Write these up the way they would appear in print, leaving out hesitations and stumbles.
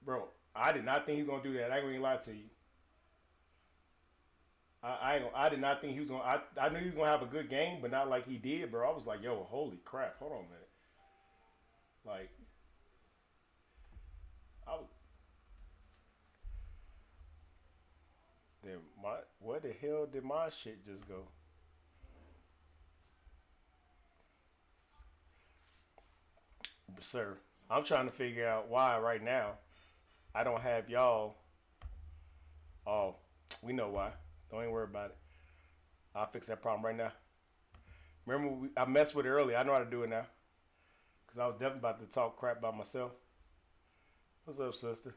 Bro, I did not think he was gonna do that. I ain't gonna lie to you. I did not think he was gonna. I knew he was gonna have a good game, but not like he did, bro. I was like, yo, holy crap! Hold on a minute. Like, I was, then my where the hell did my shit just go? Sir, I'm trying to figure out why right now I don't have y'all. Oh, we know why. Don't even worry about it. I'll fix that problem right now. Remember, I messed with it earlier. I know how to do it now. Because I was definitely about to talk crap about myself. What's up, sister?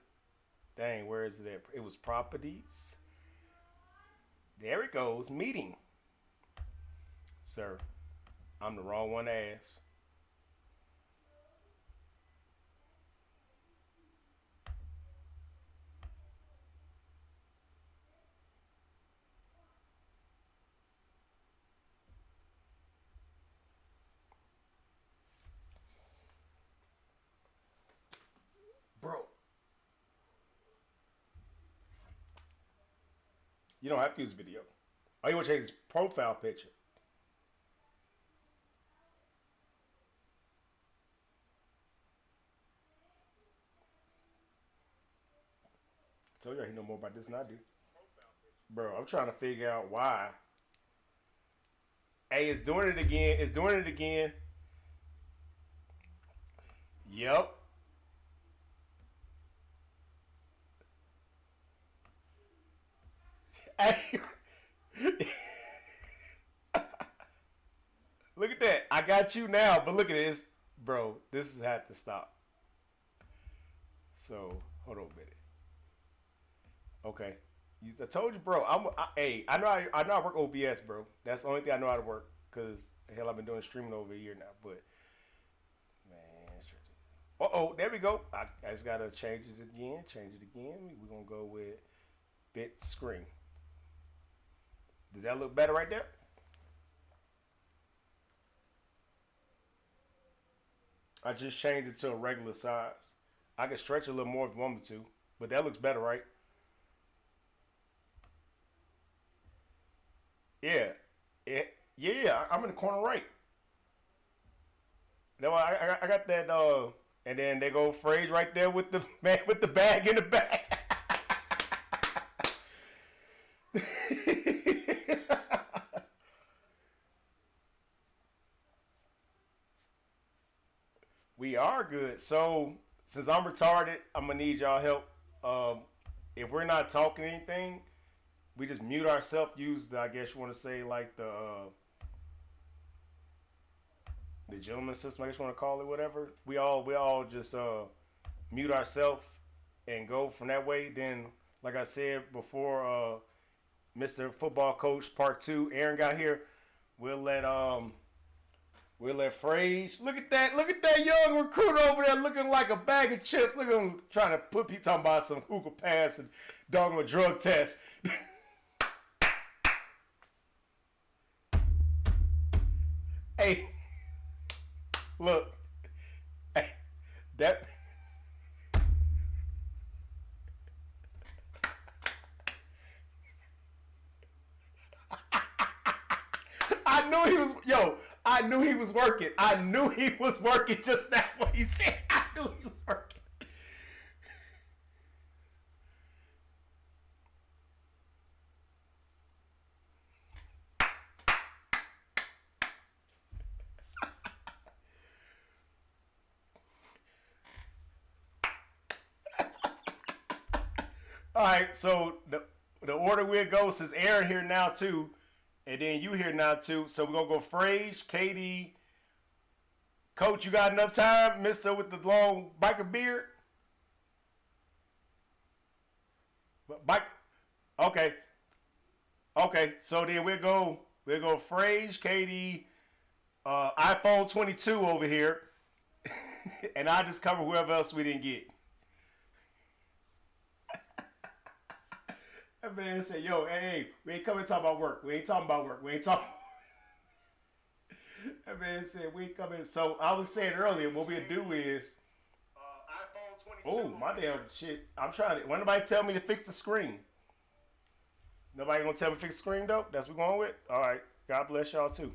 Dang, where is it at? It was properties. There it goes. Meeting. Sir, I'm the wrong one to ask. Bro, you don't have to use video. All you want to change his profile picture. I told you he know more about this than I do. Bro, I'm trying to figure out why. Hey, it's doing it again. It's doing it again. Yep. Hey, look at that. I got you now, but look at this. Bro, this has had to stop. So, hold on a minute. Okay. I told you, bro. Hey, I know I work OBS, bro. That's the only thing I know how to work. Cause hell, I've been doing streaming over a year now. But man, there we go. I just gotta change it again. Change it again. We're gonna go with bit screen. Does that look better right there? I just changed it to a regular size. I can stretch it a little more if you want me to, but that looks better, right? Yeah, yeah. I'm in the corner right. No, I got that. And then they go phrase right there with the man with the bag in the back. We are good. So since I'm retarded, I'm gonna need y'all help. If we're not talking anything, we just mute ourselves. Use the, I guess you want to say like the gentleman system. I guess you want to call it whatever. We all just mute ourselves and go from that way. Then, like I said before, Mr. Football Coach Part Two, Aaron got here. We'll let Frage. Look at that young recruit over there looking like a bag of chips. Look at him trying to put people talking about some hookah pass and dog on a drug test. Hey, look. Hey, that I knew he was I knew he was working. I knew he was working just now what he said. I knew he was working. All right, so the order we'll go since Aaron here now too, and then you here now too. So we're gonna go Frage, KD, Coach. You got enough time, Mister with the long biker beard? Bike. Okay, okay. So then we'll go Frage, KD, iPhone 22 over here, and I just cover whoever else we didn't get. That man said, "Yo, hey, we ain't coming to talk about work. We ain't talking about work. We ain't talking." That man said, "We ain't coming." So I was saying earlier, what we'll do is iPhone Oh, my damn shit. I'm trying to. When nobody tell me to fix the screen. Nobody gonna tell me to fix the screen though? That's what we're going with? Alright. God bless y'all too.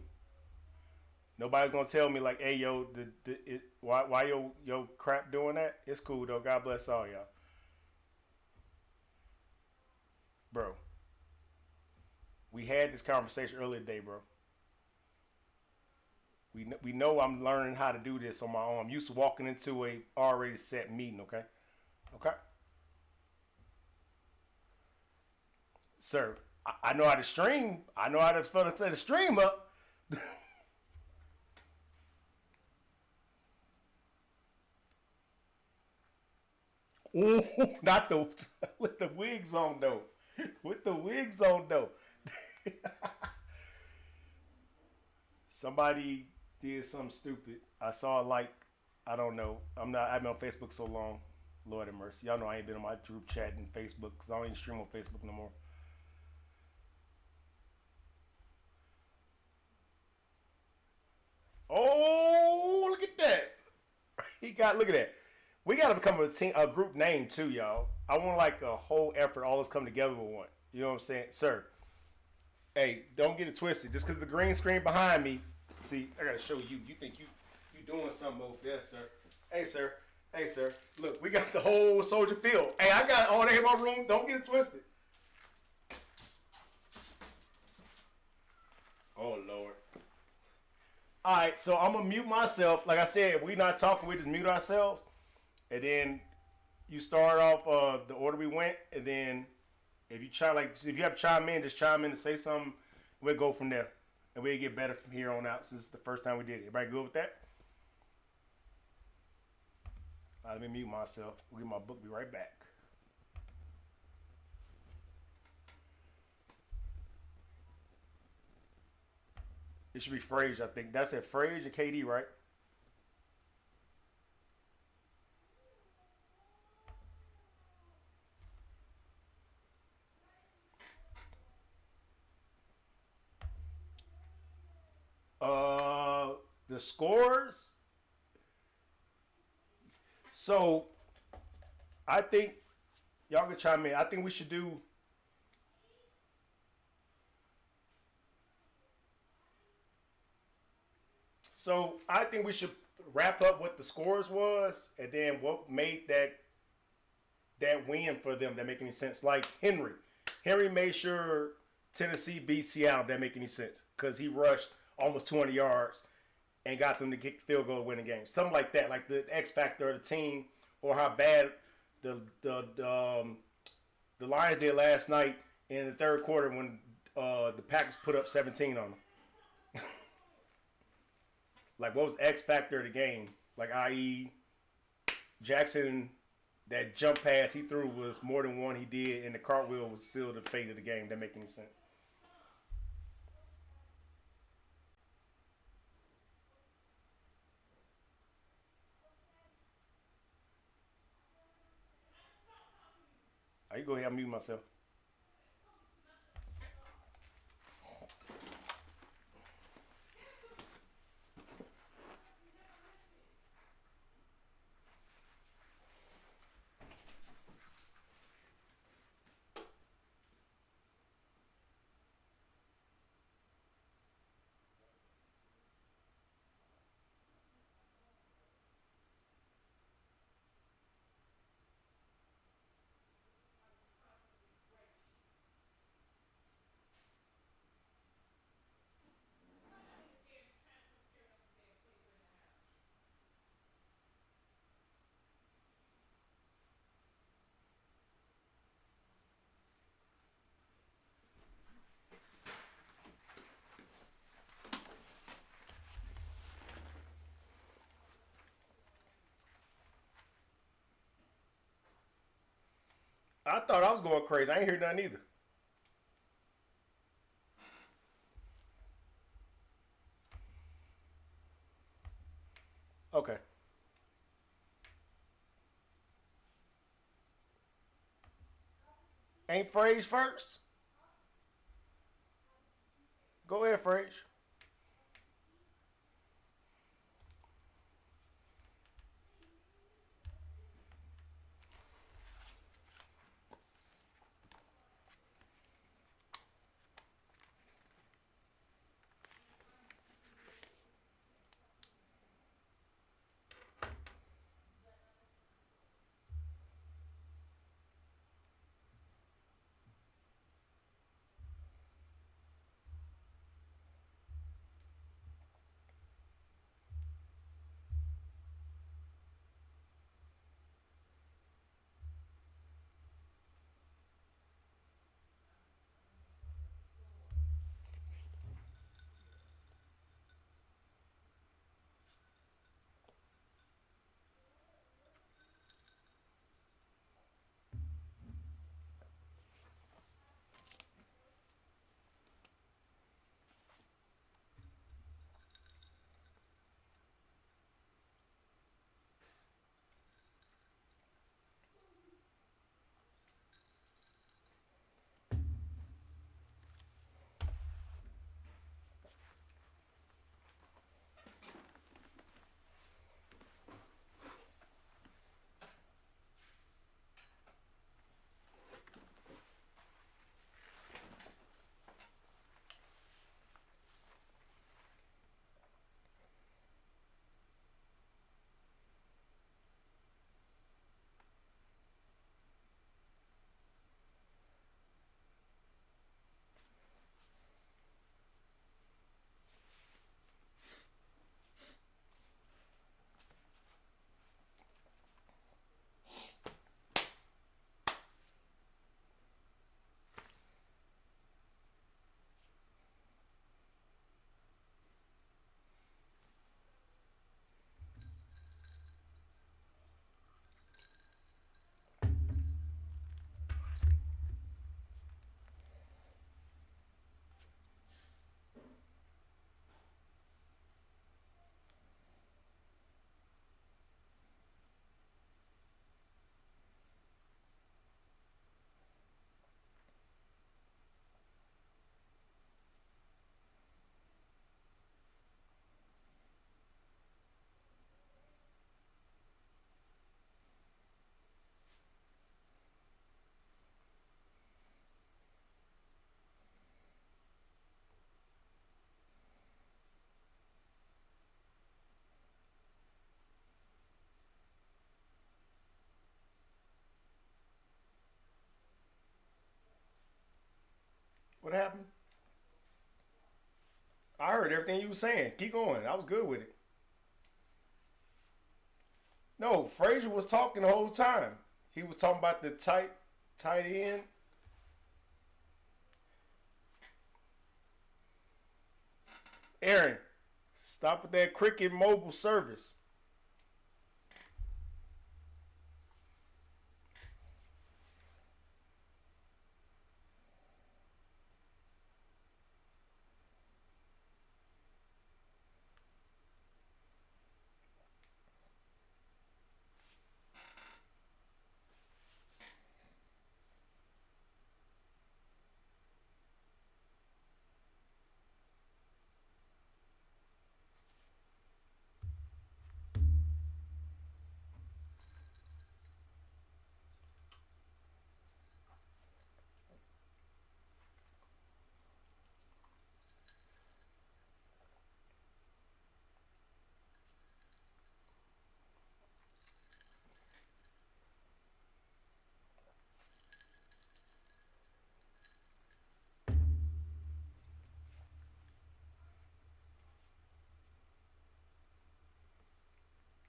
Nobody's gonna tell me like, hey yo, why yo crap doing that? It's cool though. God bless all y'all. Bro. We had this conversation earlier today, bro. We know I'm learning how to do this on my own. I'm used to walking into a already set meeting, okay? Okay? Sir, I know how to stream. I know how to set the stream up. Ooh, not the with the wigs on though. With the wigs on though. Somebody did something stupid. I saw like, I don't know. I've been on Facebook so long. Lord have mercy. Y'all know I ain't been on my group chat and Facebook because I don't even stream on Facebook no more. Oh, look at that. Look at that. We got to become a group name too, y'all. I want like a whole effort, all us come together with one. You know what I'm saying? Sir, hey, don't get it twisted. Just because the green screen behind me, see, I got to show you. You think you doing something over there, sir. Hey, sir. Hey, sir. Look, we got the whole Soldier Field. Hey, I got all that in my room. Don't get it twisted. Oh, Lord. All right, so I'm going to mute myself. Like I said, if we not talking, we just mute ourselves. And then you start off the order we went. And then if you have to chime in, just chime in to say something. We'll go from there. And we'll get better from here on out since it's the first time we did it. Everybody good with that? All right, let me mute myself. We'll get my book. Be right back. It should be Frage, I think. That's it. Frage and KD, right? The scores. So, I think y'all can chime in. I think we should do. So I think we should wrap up what the scores was, and then what made that win for them. That make any sense? Like Henry made sure Tennessee beat Seattle. If that make any sense? Because he rushed almost 200 yards and got them to kick the field goal to win the game. Something like that, like the X factor of the team, or how bad the Lions did last night in the third quarter when the Packers put up 17 on them. Like, what was X factor of the game? Like, i.e., Jackson, that jump pass he threw was more than one he did, and the cartwheel was still the fate of the game. That make any sense? You go ahead, I'll mute myself. I thought I was going crazy. I ain't hear nothing either. Okay. Ain't Frage first? Go ahead, Frage. What happened? I heard everything you were saying. Keep going. I was good with it. No, Frazier was talking the whole time. He was talking about the tight end. Aaron, stop with that cricket mobile service.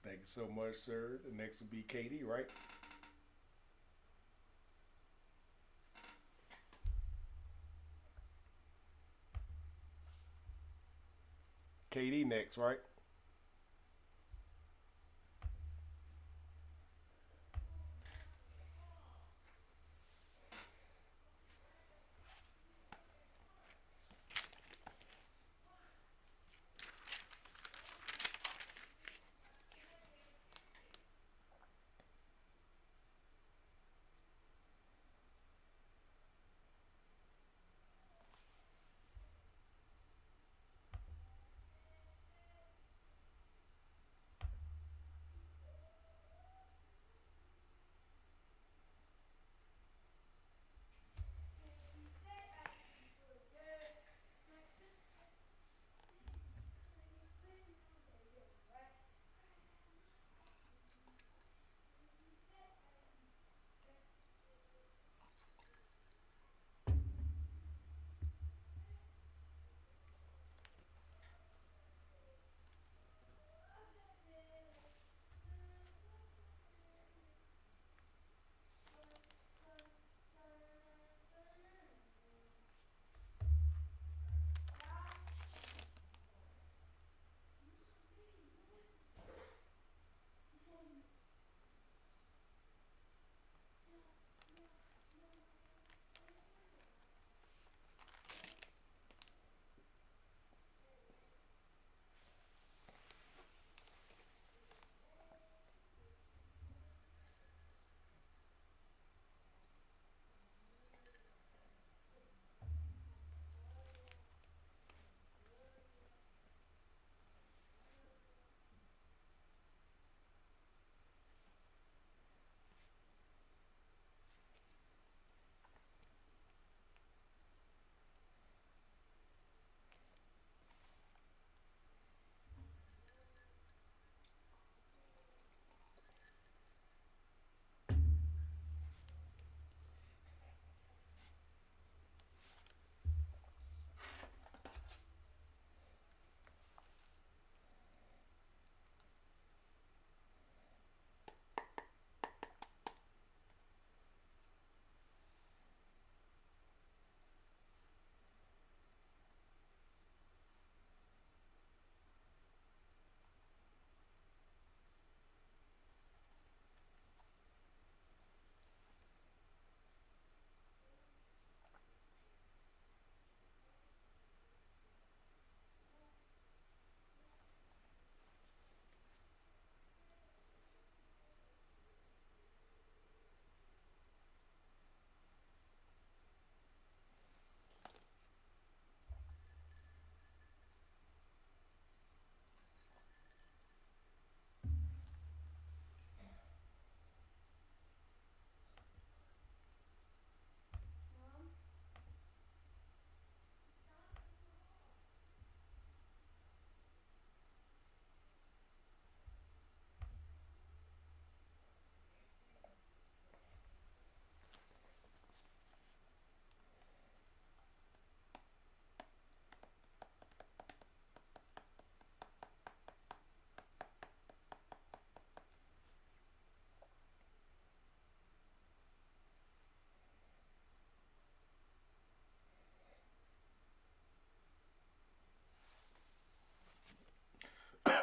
Thank you so much, sir. The next will be Katie, right? Katie next, right?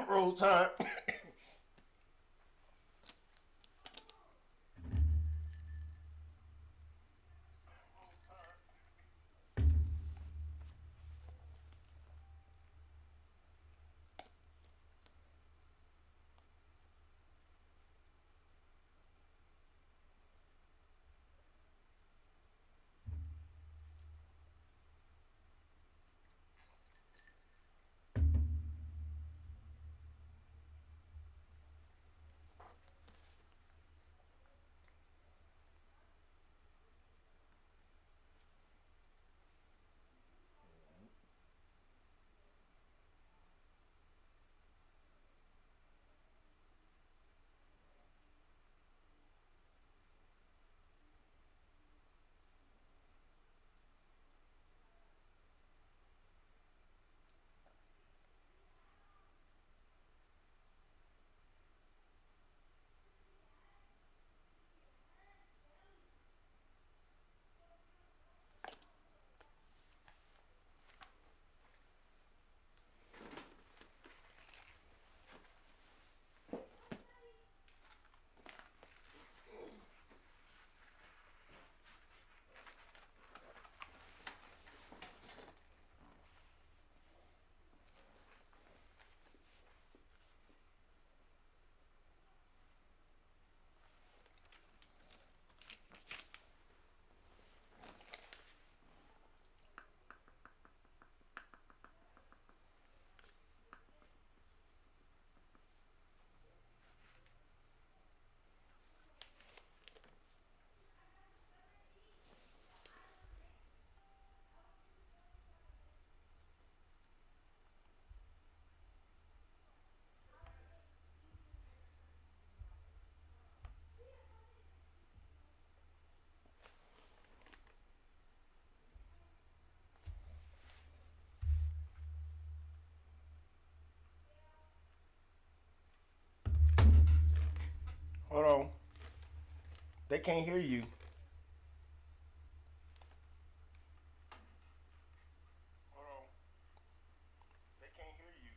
Roll time. Hold on. They can't hear you. Hold on. They can't hear you.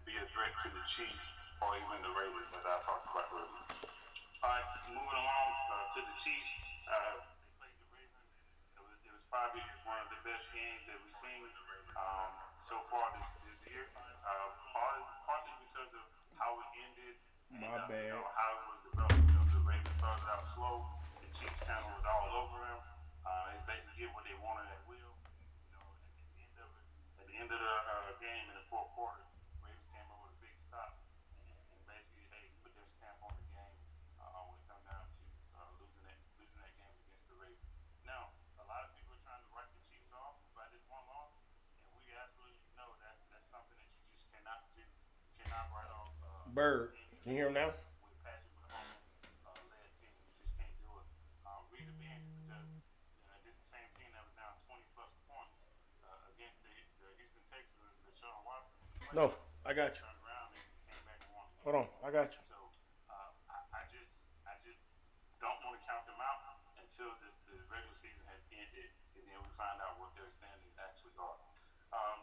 Be a threat to the Chiefs or even the Ravens, as I talked about earlier. All right, moving along to the Chiefs. They played the Ravens. It was probably one of the best games that we've seen so far this year. Partly because of how it ended and My bad. how it was developed. The Ravens started out slow. The Chiefs kind of was all over them. They basically get what they wanted at will. At the end of the game in the fourth quarter, Ravens came up with a big stop and basically put their stamp on the game when it come down to losing that game against the Ravens. Now, a lot of people are trying to write the Chiefs off by this one loss, and we absolutely know that's something that you just cannot do. You cannot write off Bird. any Can you hear him team now? with Patrick Mahomes led team. You just can't do it. Reason being is because this is the same team that was down 20 plus points against the Houston Texans, the Sean Watson No, players, I and got you. turned around and came back and won the Hold game. on, I got you. So I just don't want to count them out until the regular season has ended, and then we find out what their standings actually are.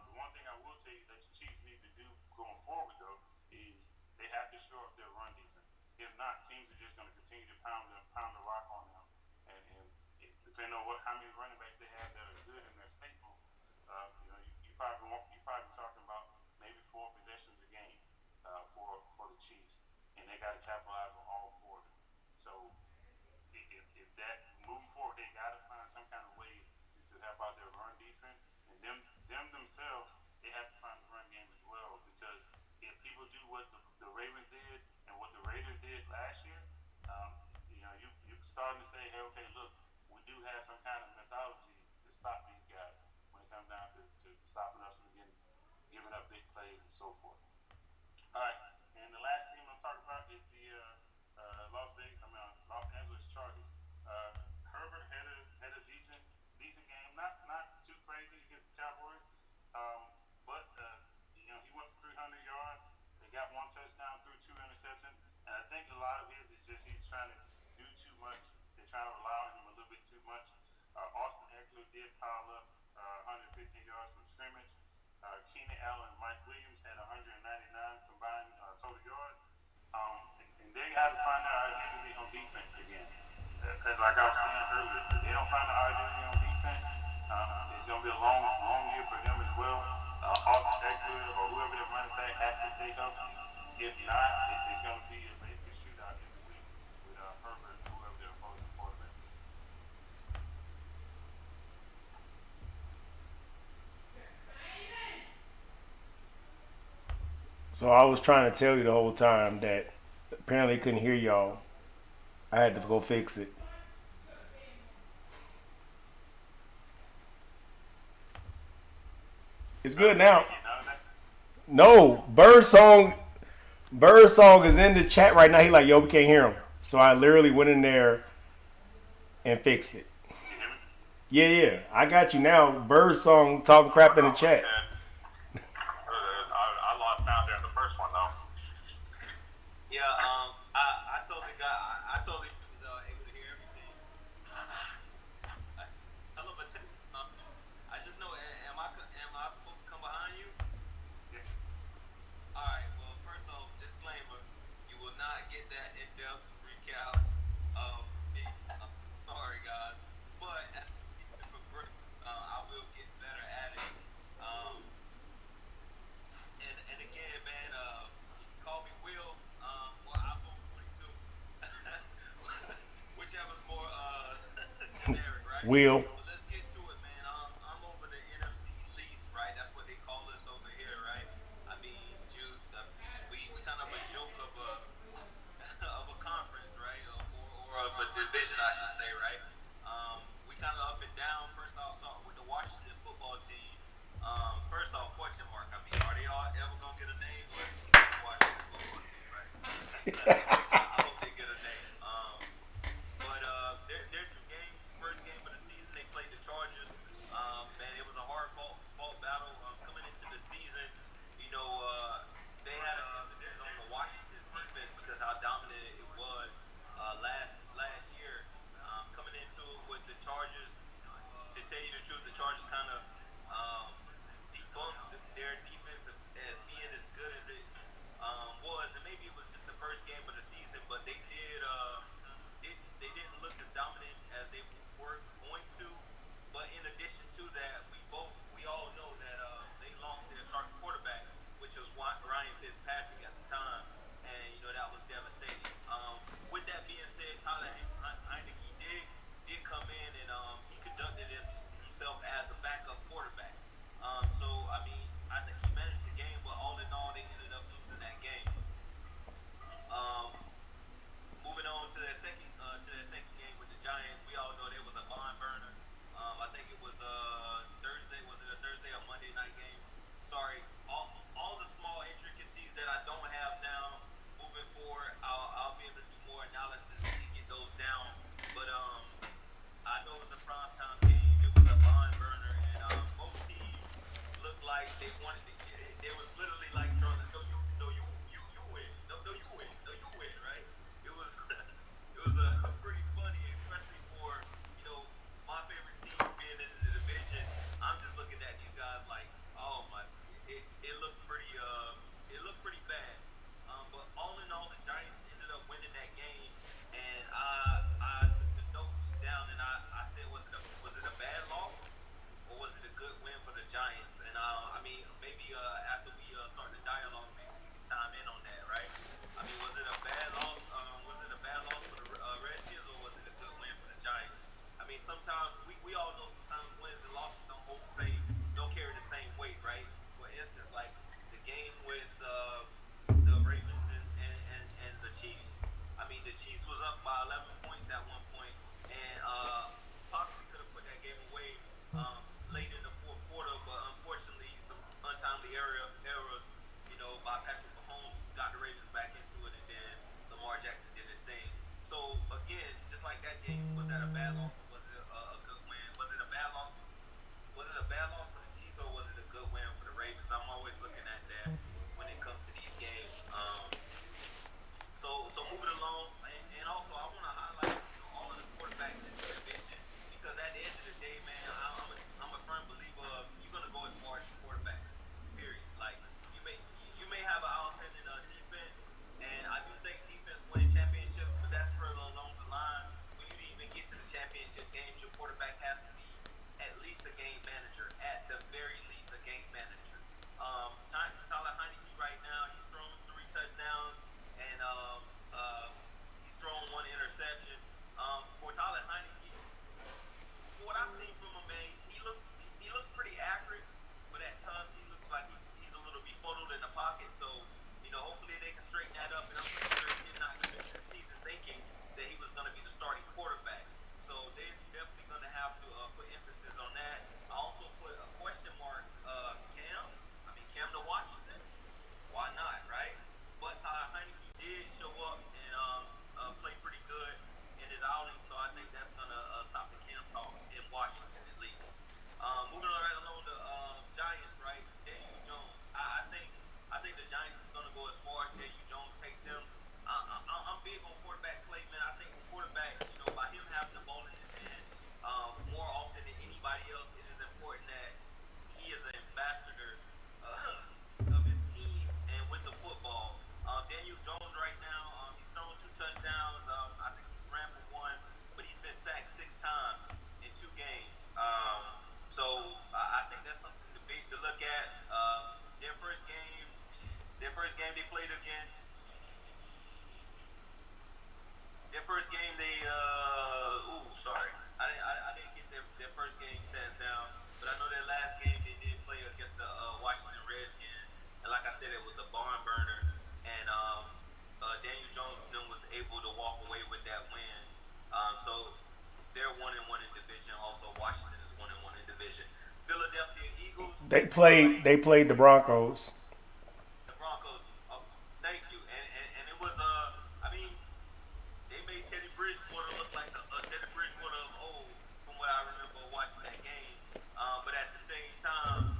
The one thing I will tell you that the Chiefs need to do going forward, though, is they have to shore up their run defense. If not, teams are just going to continue to pound the rock on them, and depending on how many running backs they have that are good in their staple, you probably talking about maybe 4 possessions a game for the Chiefs, and they got to capitalize on all 4 of them. So if that moving forward, they got to find some kind of way to help out their run defense, and them themselves, they have to find the run game as well, because if people do what the Ravens did and what the Raiders did last year, um, you're starting to say, hey, okay, look, we do have some kind of methodology to stop these guys when it comes down to stopping us from giving up big plays and so forth. All right, and the last team I'm talking about is the Los Angeles Chargers. Uh, Herbert had a decent game, not too crazy against the Cowboys, but he went for 300 yards. They got 1 touchdown, threw 2 interceptions, and I think a lot of his is just he's trying to do too much. They're trying to rely on him a little bit too much. Austin Eckler did pile up 115 yards from scrimmage. Keenan Allen and Mike Williams had 199 combined total yards. And they got to find their identity on defense again. Like I was saying earlier, if they don't find their identity on defense, it's going to be a long year for them as well. Austin Eckler or whoever their running back has to stay healthy. If not, it's going to be basically a shootout every week with Herbert and whoever their opposing quarterback is. So I was trying to tell you the whole time that apparently couldn't hear y'all. I had to go fix it. It's good now. No, Bird song is in the chat right now. He like, yo, we can't hear him. So I literally went in there and fixed it. Yeah, yeah. I got you now. Bird song talking crap in the chat. I lost sound there in the first one though. Yeah, I totally got, I totally was able to hear everything. Hell of a I just know, am I supposed to come behind you? Yeah. All right. Well, first off, disclaimer: you will not get that in-depth recap of me. Sorry, guys, but I will get better at it. Um, and again, man, call me Will, or iPhone 22, whichever's more generic, right? Will. But let's get to it, man. I'm over the NFC least, right? That's what they call us over here, right? I mean, we kind of a joke of a of a conference, right? Or of a division, I should say, right? We kind of up and down. First, I'll start with the Washington football team. First off, question mark. I mean, are they all ever gonna get a name? Or the Washington football team, right? I hope they get a name. But their 2 games. First game of the season, they played the Chargers. Man, it was a hard fought battle coming into the season. You know, they had there's on the Washington's defense because how dominant it was last year. Coming into it with the Chargers, to tell you the truth, the Chargers kind of debunked their defense as being as good as it was, and maybe it was just the first game of the season. game they played against. Their first game, they sorry, I didn't get their first game stats down, but I know their last game they did play against the Washington Redskins, and like I said, it was a barn burner, and Daniel Jones was able to walk away with that win. So they're 1-1 in division. Also, Washington is 1-1 in division. Philadelphia Eagles. They played the Broncos. The Broncos. Thank you, and it was I mean, they made Teddy Bridgewater look like a Teddy Bridgewater of old, from what I remember watching that game. But at the same time,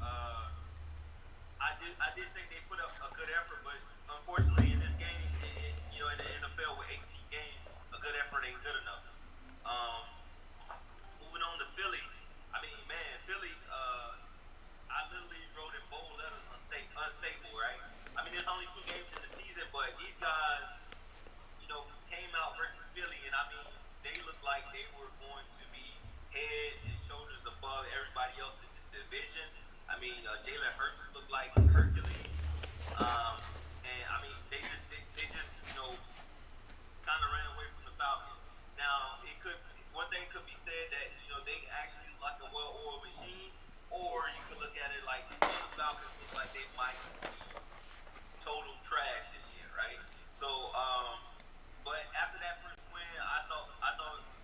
I did think they put up a good effort, but unfortunately in this game, in the NFL with 18 games, a good effort ain't good enough. Um, Moving on to Philly, I mean, man, Philly. I literally wrote in bold letters unstable, right? I mean, there's only 2 games in the season, but these guys, came out versus Philly, and I mean, they looked like they were going to be head and shoulders above everybody else in the division. I mean, Jalen Hurts looked like Hercules, and I mean, they just kind of ran away from the Falcons. Now, one thing could be said that they actually look like a well-oiled machine, or you could look at it like the Falcons look like they might be total trash this year, right? So, but after that first win, I thought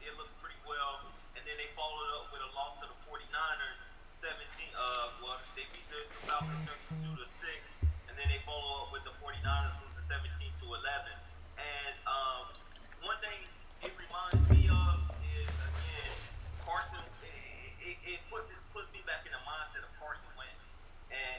it looked pretty well, and then they followed up with a loss to the 49ers, 17. They beat the Falcons 32-6, and then they follow up with the 49ers losing 17-11. And one thing it reminds me of is again Carson. It puts me back in the mindset of Carson Wentz, and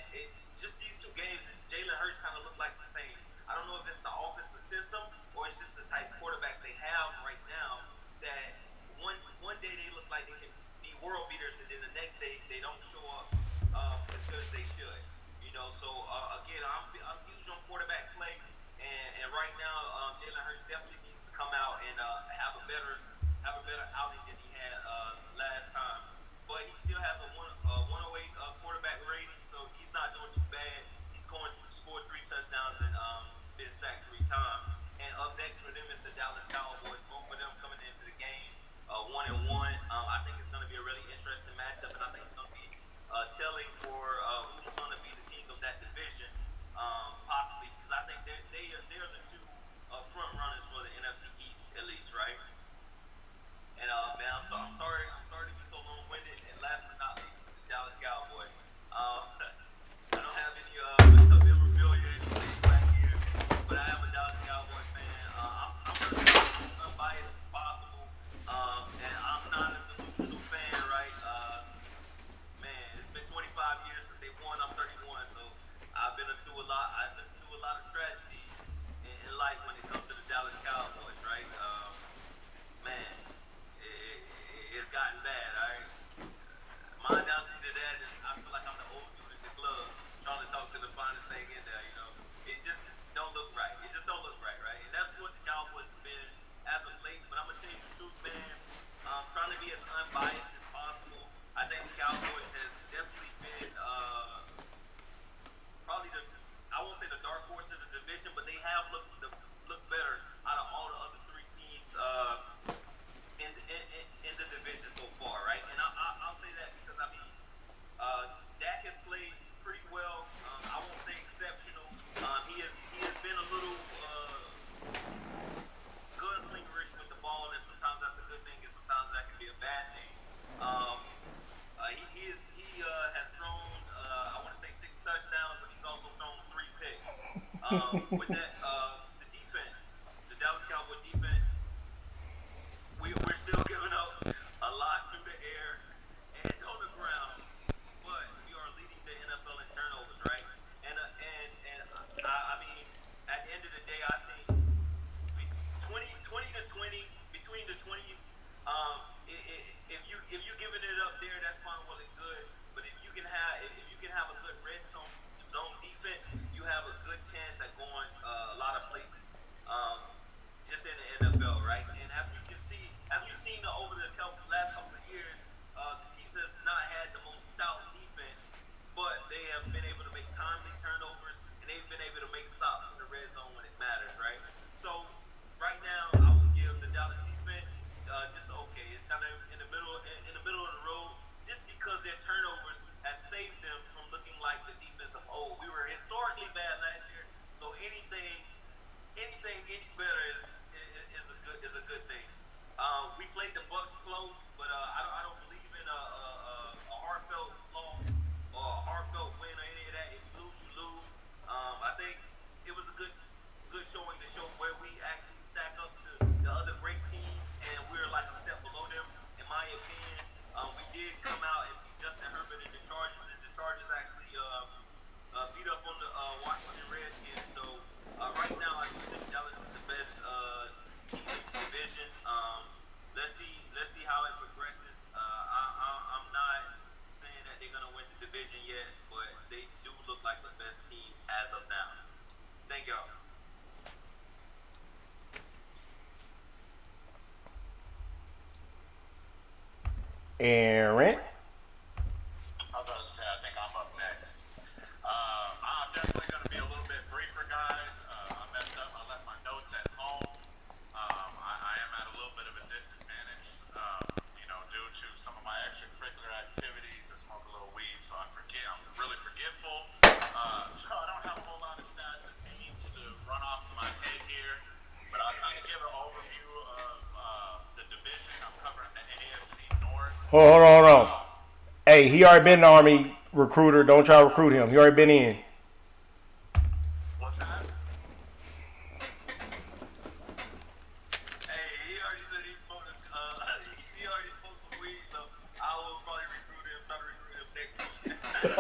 just these 2 games, Jalen Hurts kind of look like the same. I don't know if it's the offensive system or it's just the type of quarterbacks they have right now that one day they look like they can be world beaters, and then the next day they don't show up as good as they should. So again, I'm huge on quarterback play, and right now Jalen Hurts definitely needs to come out and have a better outing than he had last time. But he still has a 108 quarterback rating, so he's not doing too bad. He's scored 3 touchdowns and been sacked 3 times. And up next for them is the Dallas Cowboys. Both of them coming into the game 1-1. I think it's going to be a really interesting matchup, and I think it's going to be telling for who's going to be the king of that division, possibly, because I think they're the 2 front runners for the NFC East at least, right? And man, I'm sorry to be so long-winded. And last but not least, the Dallas Cowboys. I don't have any memorabilia back here, but I am a Dallas Cowboys fan. I'm going to be as unbiased as possible, and I'm not a delusional fan, right? Man, it's been 25 years since they won. I'm 31, so I've been through a lot. I've been through a lot of tragedy in life when it comes to the Dallas Cowboys, right? Man. It's gotten bad, alright? My analogy to that is I feel like I'm the old dude in the club trying to talk to the finest thing in there, It just don't look right. It just don't look right, right? And that's what the Cowboys have been as of late. But I'm going to tell you the truth, man. Trying to be as unbiased as possible. I think the Cowboys has definitely been probably I won't say the dark horse of the division, but they have looked better out of all the other 3 teams in the division so far, right? And I'll say that because I mean, Dak has played pretty well. I won't say exceptional. He has been a little gunslingerish with the ball, and sometimes that's a good thing, and sometimes that can be a bad thing. He has thrown I want to say 6 touchdowns, but he's also thrown 3 picks. With that, the defense, the Dallas Cowboy defense. We're still giving up a lot through the air and on the ground, but we are leading the NFL in turnovers, right? And I mean, at the end of the day, I think 20 to 20 between the 20s. If you giving it up there, that's fine, well and good. But if you can have a good red zone defense, you have a good chance at going Aaron. I was about to say, I think I'm up next. I'm definitely going to be a little bit briefer, guys. I messed up. I left my notes at home. I am at a little bit of a disadvantage, due to some of my extracurricular activities. I smoke a little weed, so I'm really forgetful. So I don't have a whole lot of stats and teams to run off in my head here. But I'll kind of give an overview of the division. I'm covering the AFC North. Hold on. Hey, he already been an Army recruiter. Don't try to recruit him. He already been in. What's that? Hey, he already said he smoked. He already smoked some weed, so I will probably recruit him. Try to recruit him next year.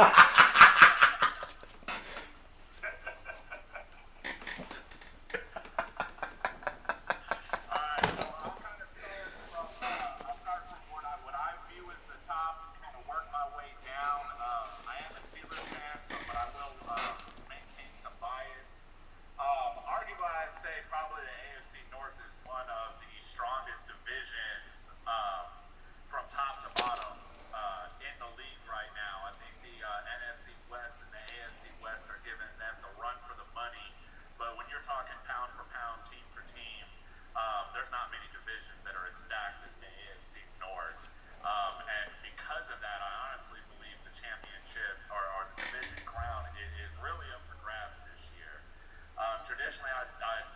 Traditionally, I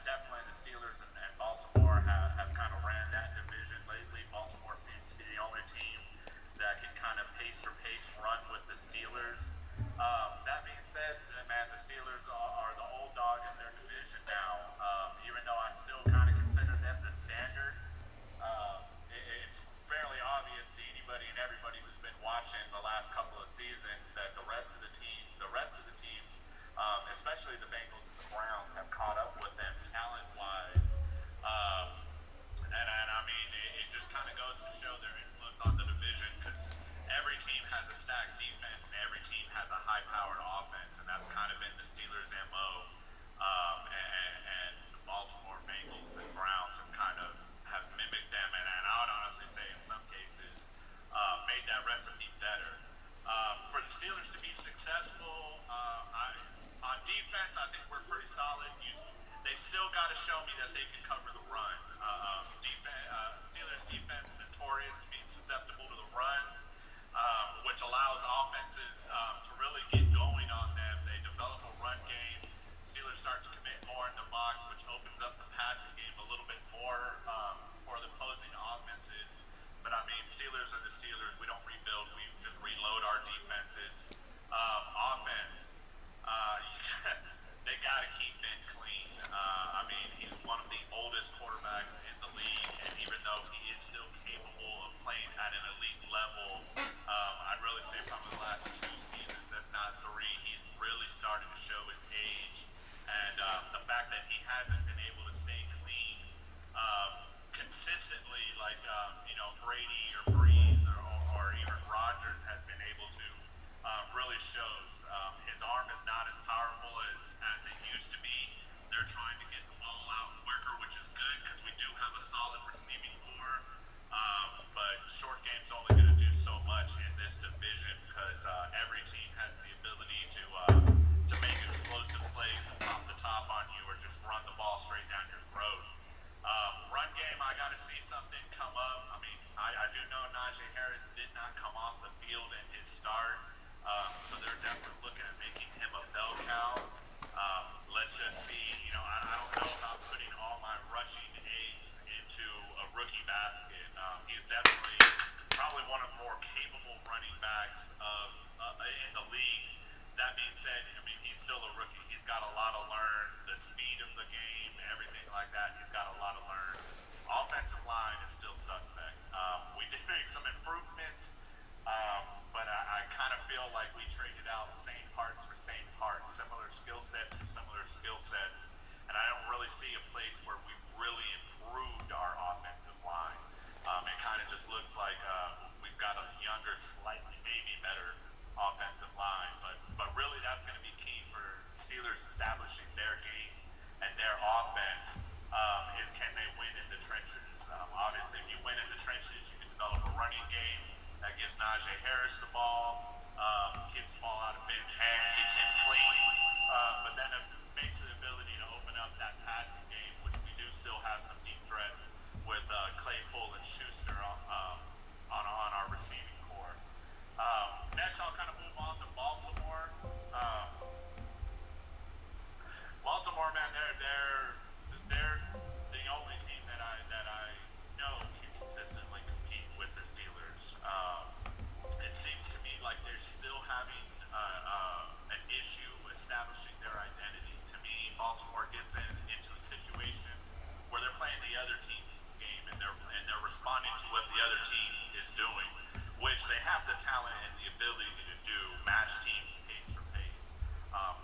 definitely the Steelers and Baltimore have kind of ran that division lately. Baltimore seems to be the only team that can kind of pace run with the Steelers. That being said, man, the Steelers are the old dog in their division now. Even though I still kind of consider them the standard, it's fairly obvious to anybody and everybody who's been watching the last couple of seasons that the rest of the teams, especially the Bengals and the Browns, have caught up with them talent-wise. And I mean, it just kind of goes to show their influence on the division because every team has a stacked defense and every team has a high-powered offense, and that's kind of been the Steelers' MO. And the Baltimore Bengals and Browns have mimicked them, and I would honestly say in some cases made that recipe better. For the Steelers to be successful, on defense, I think we're pretty solid. They still got to show me that they can cover the run. Steelers defense notorious being susceptible to the runs, which allows offenses to really get going on them. They develop a run game. Steelers start to commit more in the box, which opens up the passing game a little bit more for the opposing offenses. But I mean, Steelers are the Steelers. We don't rebuild. We just reload our defenses. Offense, they got to keep Ben clean. I mean, he's one of the oldest quarterbacks in the league, and even though he is still capable of playing at an elite level, I'd really say probably the last 2 seasons, if not 3, he's really starting to show his age. And the fact that he hasn't been able to stay clean consistently, like Brady or Breeze or even Rodgers has been able to, really shows. His arm is not as powerful as it used to be. They're trying to get the ball out quicker, which is good because we do have a solid receiving core. But short game's only going to do so much in this division because every team has the ability to make explosive plays and pop the top on you or just run the ball straight down your throat. Run game, I got to see something come up. I mean, I do know Najee Harris did not come off the field in his start, so they're definitely looking at making him a bell cow. Let's just see. I don't know about putting all my rushing eggs into a rookie basket. He's definitely probably one of the more capable running backs in the league. That being said, I mean, he's still a rookie. He's got a lot to learn. The speed of the game, everything like that, he's got a lot to learn. Offensive line is still suspect. We did make some improvements, but I kind of feel like we traded out same parts for same parts, similar skill sets for similar skill sets, and I don't really see a place where we really improved our offensive line. It kind of just looks like we've got a younger, slightly maybe better offensive line, but really that's going to be key for Steelers establishing their game and their offense is can they win in the trenches. Obviously, if you win in the trenches, you can develop a running game. That gives Najee Harris the ball, keeps the ball out of Ben's hand, keeps him clean, but then it makes the ability to open up that passing game, which we do still have some deep threats with Claypool and Schuster on our receiving core. Next, I'll kind of move on to Baltimore. Baltimore, man, they're the only team that I know can consistently compete with the Steelers. It seems to me like they're still having an issue establishing their identity. To me, Baltimore gets into situations where they're playing the other team's game and they're responding to what the other team is doing, which they have the talent and the ability to do, match teams pace for pace.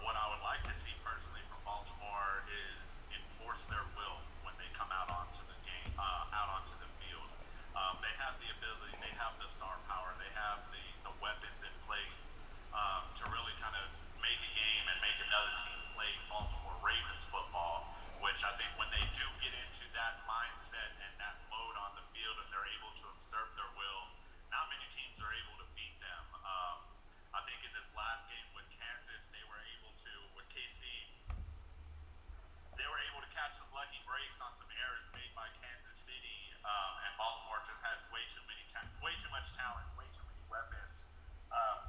What I would like to see personally from Baltimore is enforce their will when they come out onto the game, out onto the field. They have the ability, they have the star power, they have the weapons in place to really kind of make a game and make another team play Baltimore Ravens football, which I think when they do get into that mindset and that mode on the field and they're able to assert their will, not many teams are able to beat them. I think in this last game with Kansas, they were able to, with KC, they were able to catch some lucky breaks on some errors made by Kansas City, and Baltimore just has way too much talent, way too many weapons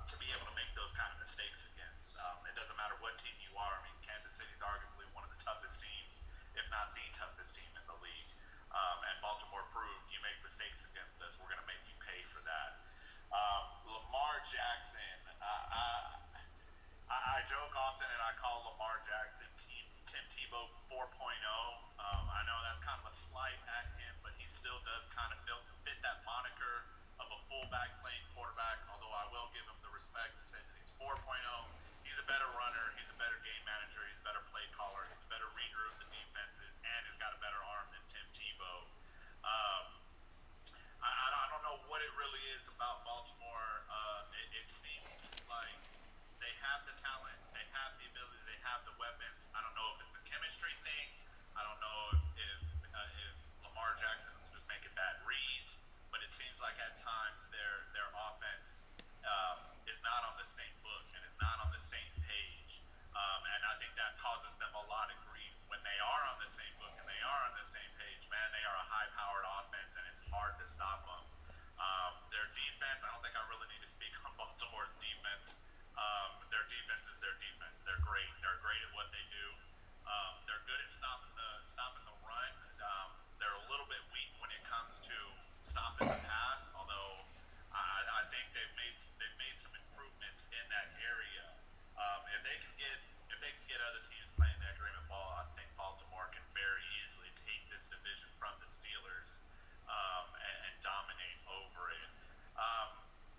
to be able to make those kind of mistakes against. It doesn't matter what team you are. I mean, Kansas City is arguably one of the toughest teams, if not the toughest team in the league. And Baltimore proved you make mistakes against us, we're going to make you pay for that. Lamar Jackson, I joke often and I call Lamar Jackson Tim Tebow 4.0. I know that's kind of a slight at him, but he still does kind of fit that moniker of a fullback playing quarterback, although I will give him the respect to say that he's 4.0. He's a better runner, he's a better game manager, he's a better play caller, he's a better reader of the defenses, and he's got a better arm than Tim Tebow. I don't know what it really is about Baltimore. It seems like they have the talent, they have the ability, they have the weapons. I don't know if it's a chemistry thing. I don't know if Lamar Jackson is just making bad reads, but it seems like at times their offense is not on the same book and is not on the same page. And I think that causes them a lot of grief when they are on the same book and they are on the same page. Man, they are a high-powered offense, and it's hard to stop them. Their defense, I don't think I really need to speak on Baltimore's defense. Their defense is their defense. They're great. They're great at what they do. They're good at stopping the run. They're a little bit weak when it comes to stopping the pass, although I think they've made some improvements in that area. If they can get other teams playing their agreement ball, I think Baltimore can very easily take this division from the Steelers and dominate over it.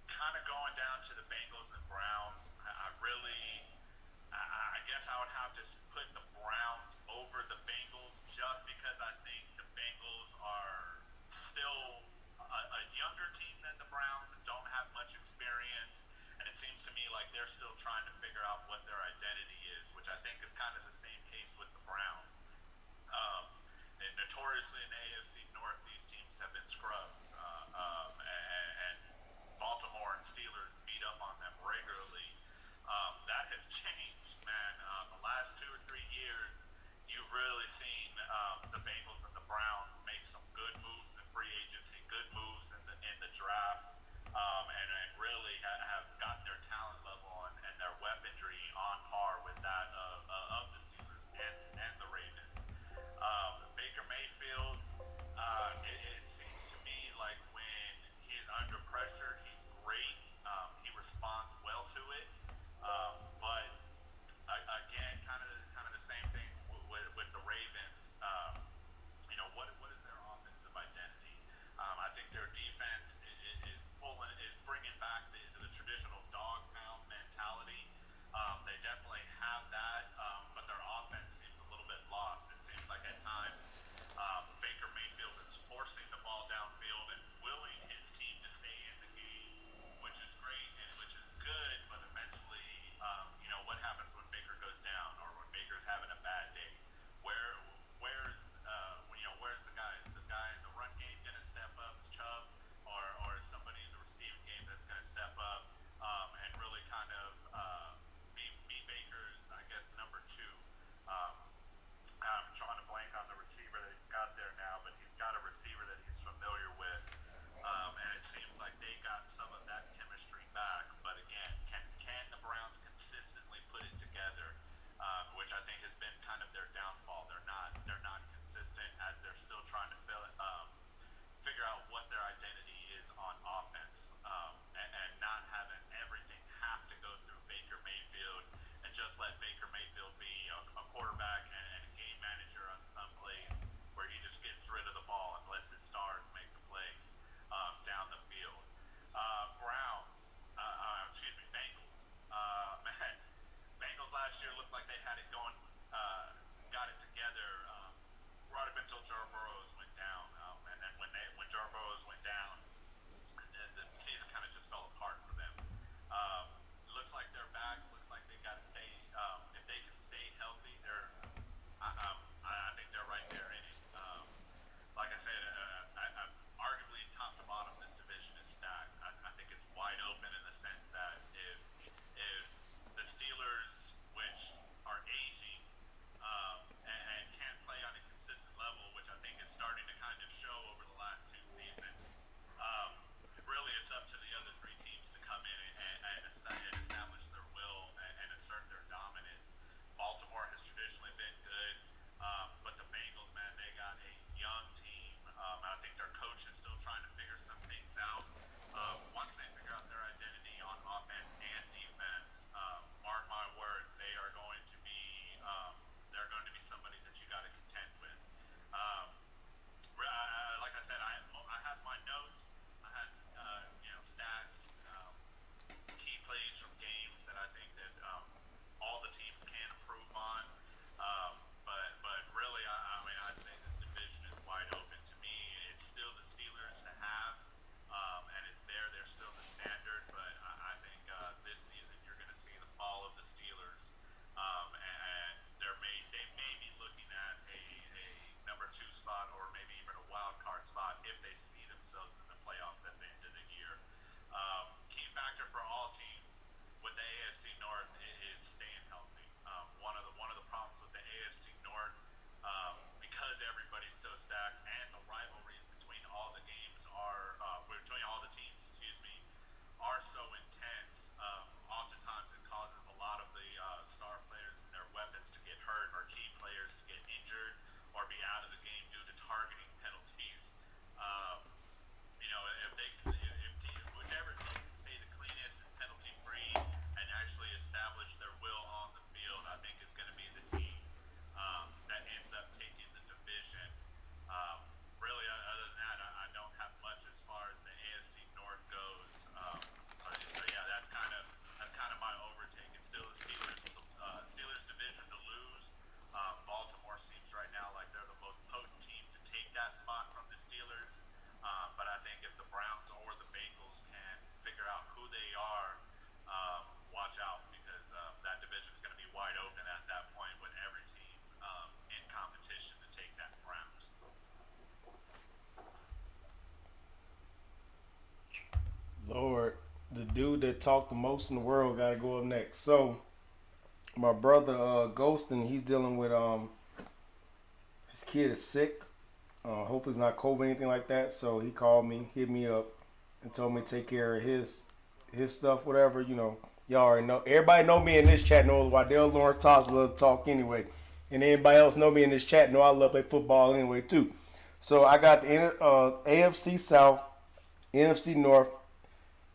Kind of going down to the Bengals and Browns, I guess I would have to put the Browns over the Bengals just because I think the Bengals are still a younger team than the Browns and don't have much experience. And it seems to me like they're still trying to figure out what their identity is, which I think is kind of the same case with the Browns. And notoriously in the AFC North, these teams have been scrubs. And Baltimore and Steelers beat up on them regularly. That has changed, man. The last 2 or 3 years, you've really seen the Bengals and the Browns make some good moves in free agency, good moves in the draft, and really have gotten their talent level and their weaponry on par with that of the Steelers and the Ravens. Baker Mayfield, it seems to me like when he's under pressure, he's great. He responds well to it. But again, kind of the same thing with the Ravens. What is their offensive identity? I think their defense is bringing back the traditional like they had it going, got it together right up until Joe Burrows went down. And then when Joe Burrows went down, the season kind of just fell apart for them. Looks like they're back. Looks like they got to stay. If they can stay healthy, I think they're right there in it. Like I said, arguably top to bottom, this division is stacked. I think it's wide open in the sense that if the Steelers, which are aging and can't play on a consistent level, which I think is starting to kind of show over the last two seasons, really it's up to the other three teams to come in and establish their will and assert their dominance. Baltimore has traditionally been good, but the Bengals, man, they got a young team. I think their coach is still trying to figure some things out. Once they figure out their identity on offense and defense, mark my words, they're going to be somebody that you got to contend with. Like I said, I have my notes. I had stats, key plays from games that I think that all the teams can improve on. But really, I mean, I'd say this division is wide open to me. It's still the Steelers to have, and it's there. They're still the standard. But I think this season you're going to see the fall of the Steelers, and they may be looking at a number 2 spot or maybe even a wild card spot if they see themselves in the playoffs at the end of the year. Key factor for all teams with the AFC North is staying healthy. One of the problems with the AFC North, because everybody's so stacked and the rivalries between all the teams, are so intense. Oftentimes it causes a lot of the star players and their weapons to get hurt, or key players to get injured or be out of the game due to targeting penalties. Whichever team can stay the cleanest and penalty free and actually establish their will on the field, I think is going to be the team that ends up taking the division. Really, other than that, I don't have much as far as the AFC North goes. So yeah, that's kind of my overtake. It's still the Steelers division to lose. Baltimore seems right now like they're the most potent team to take that spot from the Steelers. But I think if the Browns or the Bengals can figure out who they are, watch out, because that division is going to be wide open at that point with every team in competition to take that round. Lord, the dude that talked the most in the world got to go up next. So, my brother Ghostin, he's dealing with his kid is sick. Hopefully it's not COVID or anything like that. So he called me, hit me up, and told me to take care of his stuff, whatever. Y'all already know. Everybody know me in this chat knows Waddell Lawrence Toss love to talk anyway. And anybody else know me in this chat know I love play football anyway too. So I got the AFC South, NFC North,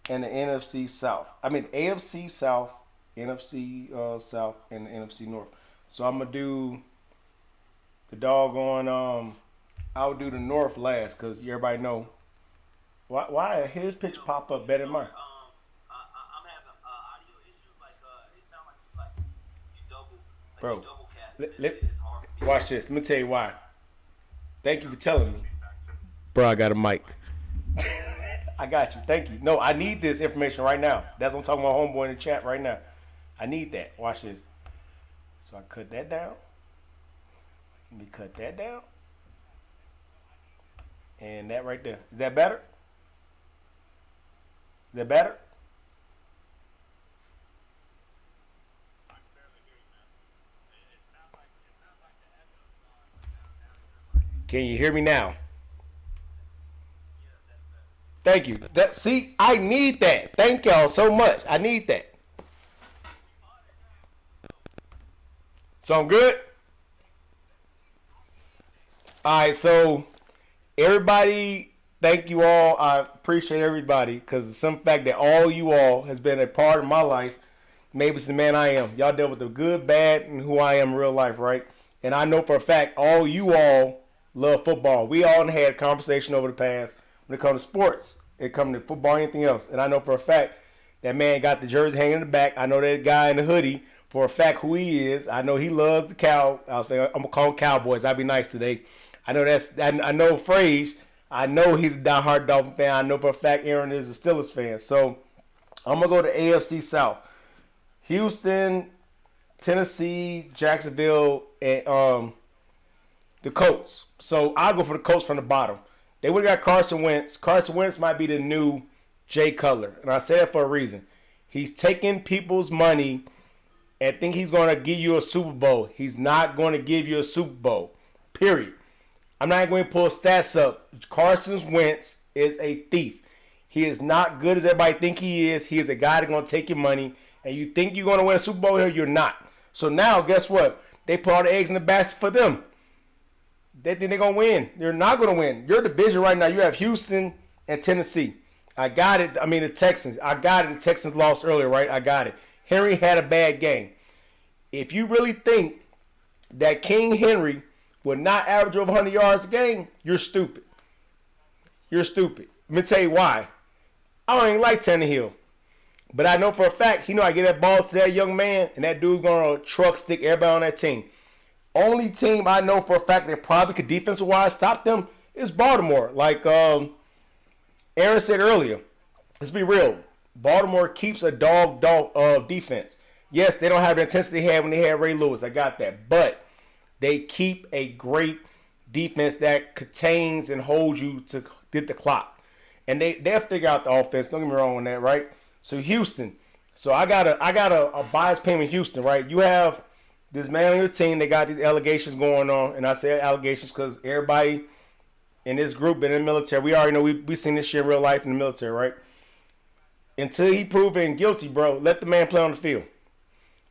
and the NFC South. I mean AFC South, NFC South, and the NFC North. So I'm gonna do the doggone I'll do the North last because everybody know why his pitch pop up better than mine. I'm having audio issues. Like it sounds like you double. Like Bro, you double cast. It's hard for me. watch this. Let me tell you why. Thank you for telling me. Bro, I got a mic. I got you. Thank you. No, I need this information right now. That's what I'm talking about, homeboy in the chat right now. I need that. Watch this. So I cut that down. Let me cut that down. And that right there. Is that better? Is that better? Can you hear me now? Thank you. See, I need that. Thank y'all so much. I need that. So I'm good? All right, so everybody, thank you all. I appreciate everybody because the simple fact that all you all has been a part of my life. Maybe it's the man I am. Y'all dealt with the good, bad, and who I am in real life, right? And I know for a fact all you all love football. We all had a conversation over the past when it comes to sports. It comes to football, anything else. And I know for a fact that man got the jersey hanging in the back. I know that guy in the hoodie for a fact who he is. I know he loves the Cow. I'm gonna call him Cowboys. I'll be nice today. I know I know Frage. I know he's a diehard Dolphin fan. I know for a fact Aaron is a Steelers fan. So I'm gonna go to AFC South. Houston, Tennessee, Jacksonville, and the Colts. So I'll go for the Colts from the bottom. They would have got Carson Wentz. Carson Wentz might be the new Jay Cutler. And I say that for a reason. He's taking people's money and think he's going to give you a Super Bowl. He's not going to give you a Super Bowl. Period. I'm not going to pull stats up. Carson Wentz is a thief. He is not good as everybody think he is. He is a guy that's going to take your money. And you think you're going to win a Super Bowl here, you're not. So now, guess what? They put all the eggs in the basket for them. They think they're going to win. They're not going to win. Your division right now, you have Houston and Tennessee. I got it. I mean, the Texans. I got it. The Texans lost earlier, right? I got it. Henry had a bad game. If you really think that King Henry would not average over 100 yards a game, you're stupid. You're stupid. Let me tell you why. I don't even like Tannehill. But I know for a fact, I get that ball to that young man, and that dude's going to truck stick everybody on that team. Only team I know for a fact that probably could defensive-wise stop them is Baltimore. Like Aaron said earlier, let's be real. Baltimore keeps a dog defense. Yes, they don't have the intensity they had when they had Ray Lewis. I got that. But they keep a great defense that contains and holds you to get the clock. And they'll figure out the offense. Don't get me wrong on that, right? So Houston. So I got a bias payment Houston, right? You have this man on your team. They got these allegations going on. And I say allegations because everybody in this group been in the military. We already know we seen this shit in real life in the military, right? Until he proven guilty, bro, let the man play on the field.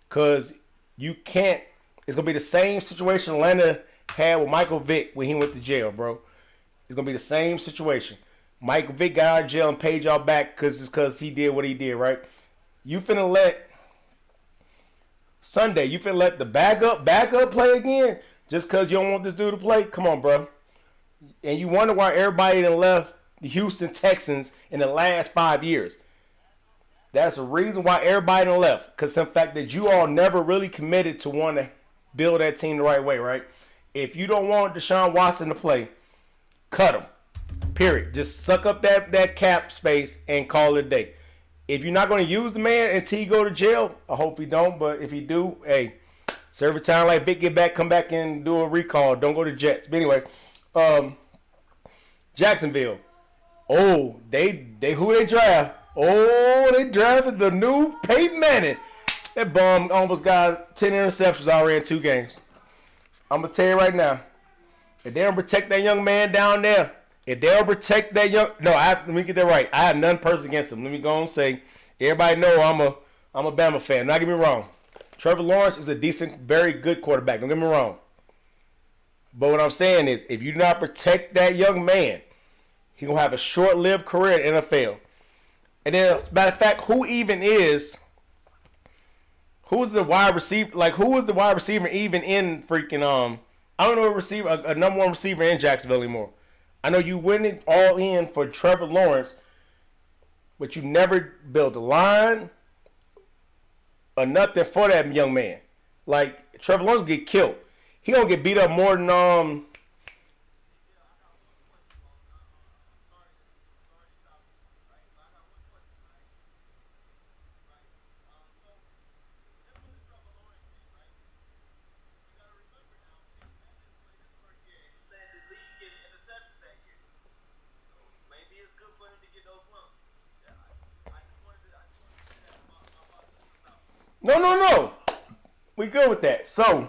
Because you can't. It's going to be the same situation Atlanta had with Michael Vick when he went to jail, bro. It's going to be the same situation. Michael Vick got out of jail and paid y'all back because he did what he did, right? You finna let Sunday, you finna let the backup play again just because you don't want this dude to play? Come on, bro. And you wonder why everybody done left the Houston Texans in the last 5 years. That's the reason why everybody done left. Because the fact that you all never really committed to want to build that team the right way, right? If you don't want Deshaun Watson to play, cut him. Period. Just suck up that cap space and call it a day. If you're not going to use the man until he go to jail, I hope he don't. But if he do, hey, serve a time like Vic, get back, come back and do a recall. Don't go to Jets. But anyway, Jacksonville. Oh, they who they draft? Oh, they drafted the new Peyton Manning. That bum almost got 10 interceptions already in 2 games. I'm going to tell you right now, if they don't protect that young man down there, if they don't protect that young... No, let me get that right. I have none personal against him. Let me go and say, everybody know I'm a Bama fan. Not get me wrong. Trevor Lawrence is a decent, very good quarterback. Don't get me wrong. But what I'm saying is, if you do not protect that young man, he's going to have a short-lived career in the NFL. And then, matter of fact, who's the wide receiver? Like, who is the wide receiver even in freaking, I don't know a number one receiver in Jacksonville anymore. I know you went it all in for Trevor Lawrence, but you never built a line or nothing for that young man. Like, Trevor Lawrence will get killed. He gonna get beat up more than No. We good with that. So.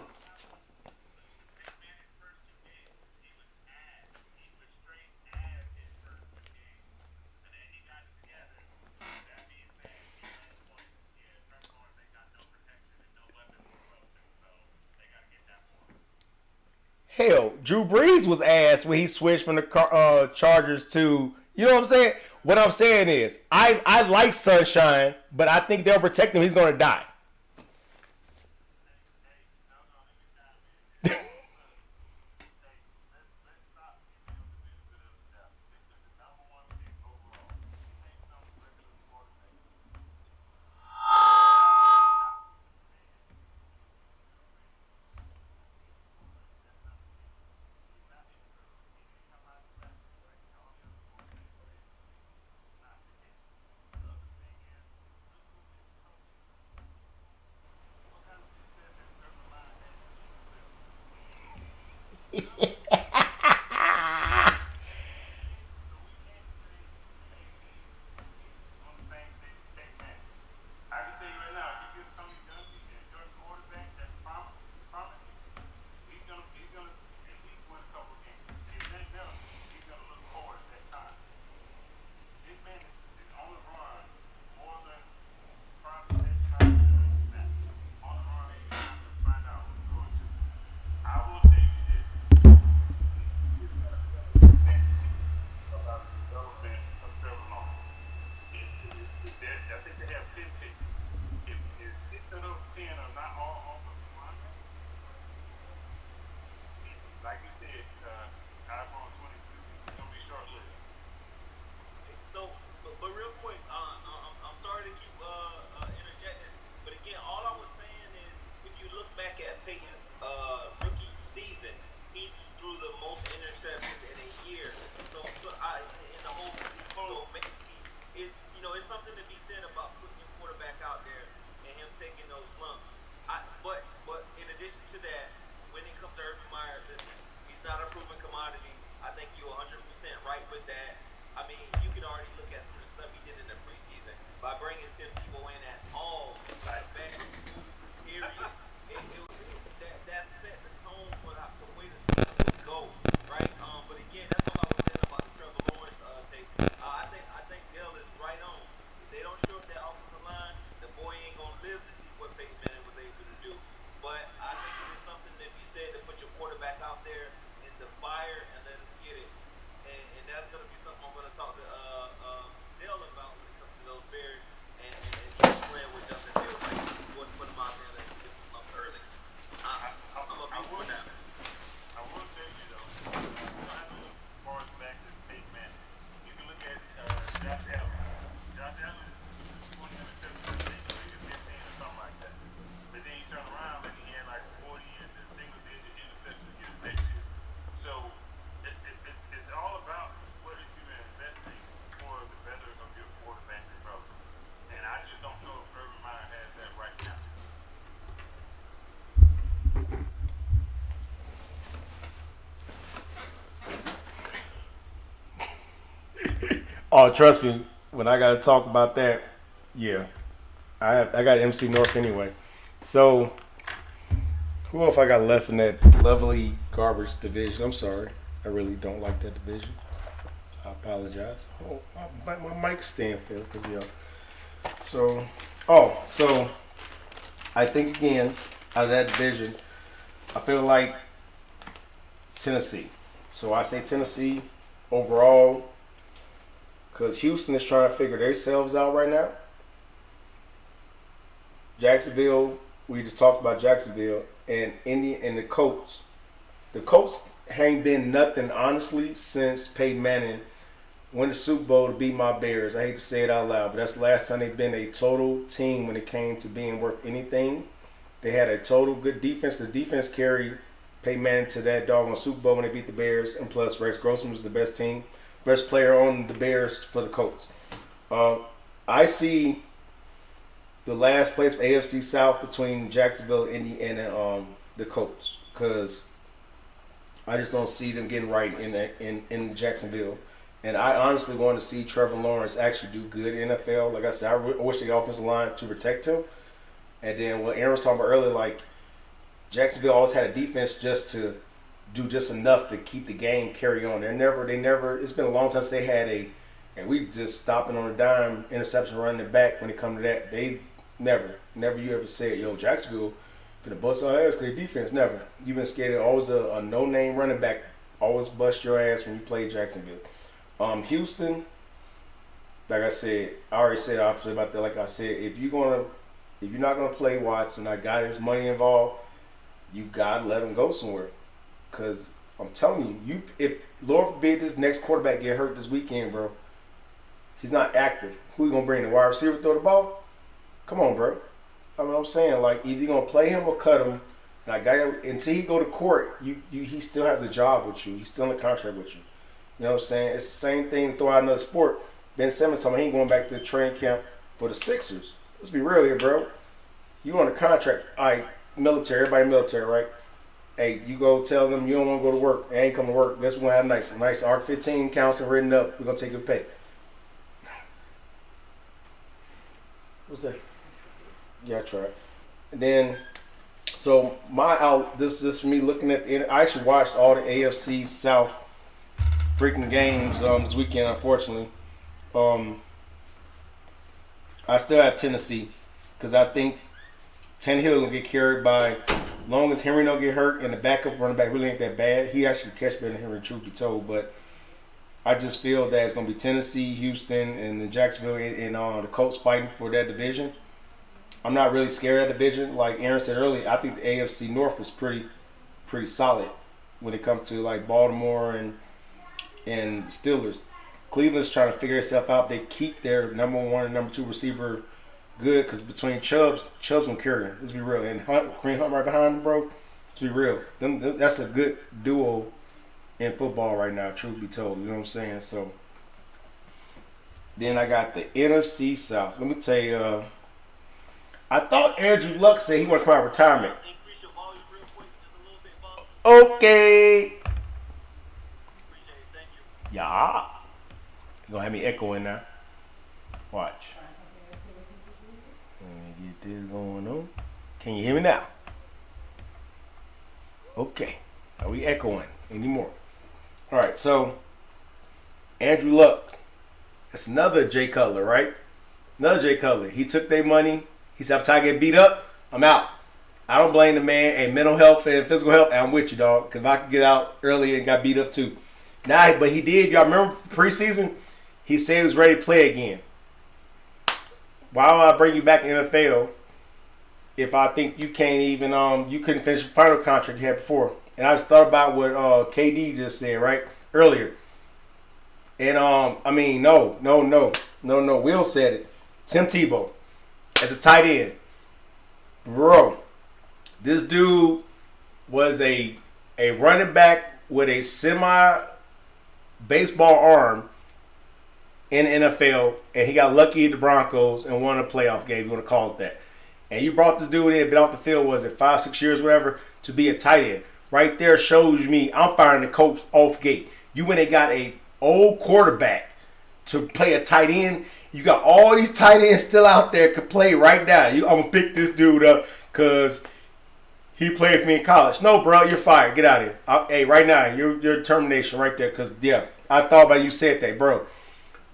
Hell, Drew Brees was ass when he switched from the Chargers to, you know what I'm saying? What I'm saying is, I like Sunshine, but I think they'll protect him. He's going to die. on the same stage as Peyton Manning. I can tell you right now, if you give Tony Dungy and your quarterback that's promising, he's gonna at least win a couple games. If nothing else, he's gonna look forward at that time. This man is on the run more than probably 75% of the snap. On the run, and you're to find out who he's going to. I will tell you this. You gotta tell me about the development of Trevor Lawrence. I think they have 10 picks. If 6 of those 10 are not all offensive linemen, like you said, iPhone 23 is going to be short-lived. So, but real quick, I'm sorry to keep interjecting, but again, all I was saying is, if you look back at Peyton's rookie season, he threw the most interceptions in a year. So in the whole league, so maybe it's something to be said about putting your quarterback out there and him taking those lumps. But in addition to that, when it comes to Urban Meyer, listen, he's not a proven commodity. I think you're 100% right with that. I mean, you can already look at some of the stuff he did in the preseason by bringing Tim Tebow in at all. Like back period, that set the tone for the way the season would go, right? But again, that's all I was saying about the Trevor Lawrence tape. I think Dale is right on. If they don't show up that offensive line, the boy ain't gonna live to see what Peyton Manning was able to do. But I think it is something that you said to put your quarterback out there in the fire and let him get it. And that's gonna be something I'm gonna talk to Dale about when it comes to those Bears and playing with Justin Fields. Like, you wouldn't put him out there and get him up early. I'm gonna be for that. I will tell you though, you don't have to look as far back as Peyton Manning. You can look at Josh Allen. Josh Allen is 20 interceptions, maybe 15 or something like that. But then you turn around and he had like 40 in the single-digit interceptions again next year. So it's all about what are you investing for the better of your quarterback development. And I just don't know if Urban Meyer has that right now. Oh, trust me, when I gotta talk about that, yeah, I got MC North anyway. So, who else I got left in that lovely garbage division? I'm sorry, I really don't like that division. I apologize. Oh, my mic stand fell because So I think again out of that division, I feel like Tennessee. So I say Tennessee overall. Because Houston is trying to figure themselves out right now. Jacksonville, we just talked about Jacksonville and Indy and the Colts. The Colts ain't been nothing, honestly, since Peyton Manning won the Super Bowl to beat my Bears. I hate to say it out loud, but that's the last time they've been a total team when it came to being worth anything. They had a total good defense. The defense carried Peyton Manning to that doggone Super Bowl when they beat the Bears. And plus, Rex Grossman was the best player on the Bears for the Colts. I see the last place for AFC South between Jacksonville, Indy, and the Colts, because I just don't see them getting right in Jacksonville. And I honestly want to see Trevor Lawrence actually do good in the NFL. Like I said, I wish the offensive line to protect him. And then what Aaron was talking about earlier, like Jacksonville always had a defense just to do just enough to keep the game carry on. They never. It's been a long time since they had and we just stopping on a dime interception running it back when it comes to that. They never you ever said, yo, Jacksonville finna bust our ass because defense. Never. You've been scared of always a no-name running back. Always bust your ass when you play Jacksonville. Houston, like I said, I already said obviously about that. Like I said, if you're not gonna play Watson, I got his money involved, you gotta let him go somewhere. Cause I'm telling you, if Lord forbid this next quarterback get hurt this weekend, bro, he's not active. Who you gonna bring? The wide receiver to throw the ball? Come on, bro. I mean, I'm saying, like, either you're gonna play him or cut him. And I got until he go to court, he still has a job with you. He's still in a contract with you. You know what I'm saying? It's the same thing to throw out another sport. Ben Simmons told me he ain't going back to the training camp for the Sixers. Let's be real here, bro. You on a contract. All right, military, everybody military, right? Hey, you go tell them you don't want to go to work. I ain't come to work. Guess we're going to have nice ARC-15 counseling written up. We're going to take his pay. What's that? Yeah, I tried. And then, so this is me looking at I actually watched all the AFC South freaking games this weekend, unfortunately. I still have Tennessee because I think Tannehill gonna get carried by, as long as Henry don't get hurt and the backup running back really ain't that bad. He actually catch better than Henry, truth be told. But I just feel that it's gonna be Tennessee, Houston, and then Jacksonville and the Colts fighting for that division. I'm not really scared of that division. Like Aaron said earlier, I think the AFC North is pretty solid when it comes to like Baltimore and Steelers. Cleveland's trying to figure itself out. They keep their number 1 and number 2 receiver good because between Chubb's gonna carry him. Let's be real. And Kareem Hunt right behind him, bro. Let's be real. That's a good duo in football right now, truth be told. You know what I'm saying? So then I got the NFC South. Let me tell you, I thought Andrew Luck said he want to come out of retirement. Increase your volume real quick, just a little bit, boss. Okay. Appreciate it. Thank you. Yeah. You gonna have me echoing now. Watch. Let me get this going on. Can you hear me now? Okay. Are we echoing anymore? All right. So Andrew Luck. That's another Jay Cutler, right? Another Jay Cutler. He took their money. He said, "If I get beat up, I'm out." I don't blame the man. And mental health and physical health, I'm with you, dog. Because if I could get out early and got beat up too. Nah, but he did. Y'all remember preseason? He said he was ready to play again. Why would I bring you back in the NFL if I think you can't even you couldn't finish the final contract you had before? And I just thought about what KD just said right earlier. And I mean, no. Will said it. Tim Tebow as a tight end, bro. This dude was a running back with a semi baseball arm in the NFL, and he got lucky at the Broncos and won a playoff game. You want to call it that? And you brought this dude in, been off the field, was it 5-6 years, whatever, to be a tight end. Right there shows me I'm firing the coach off gate. You went and got a old quarterback to play a tight end. You got all these tight ends still out there could play right now. I'm gonna pick this dude up because he played for me in college. No, bro, you're fired. Get out of here. Hey, right now, your termination right there. Because yeah, I thought about you said that, bro.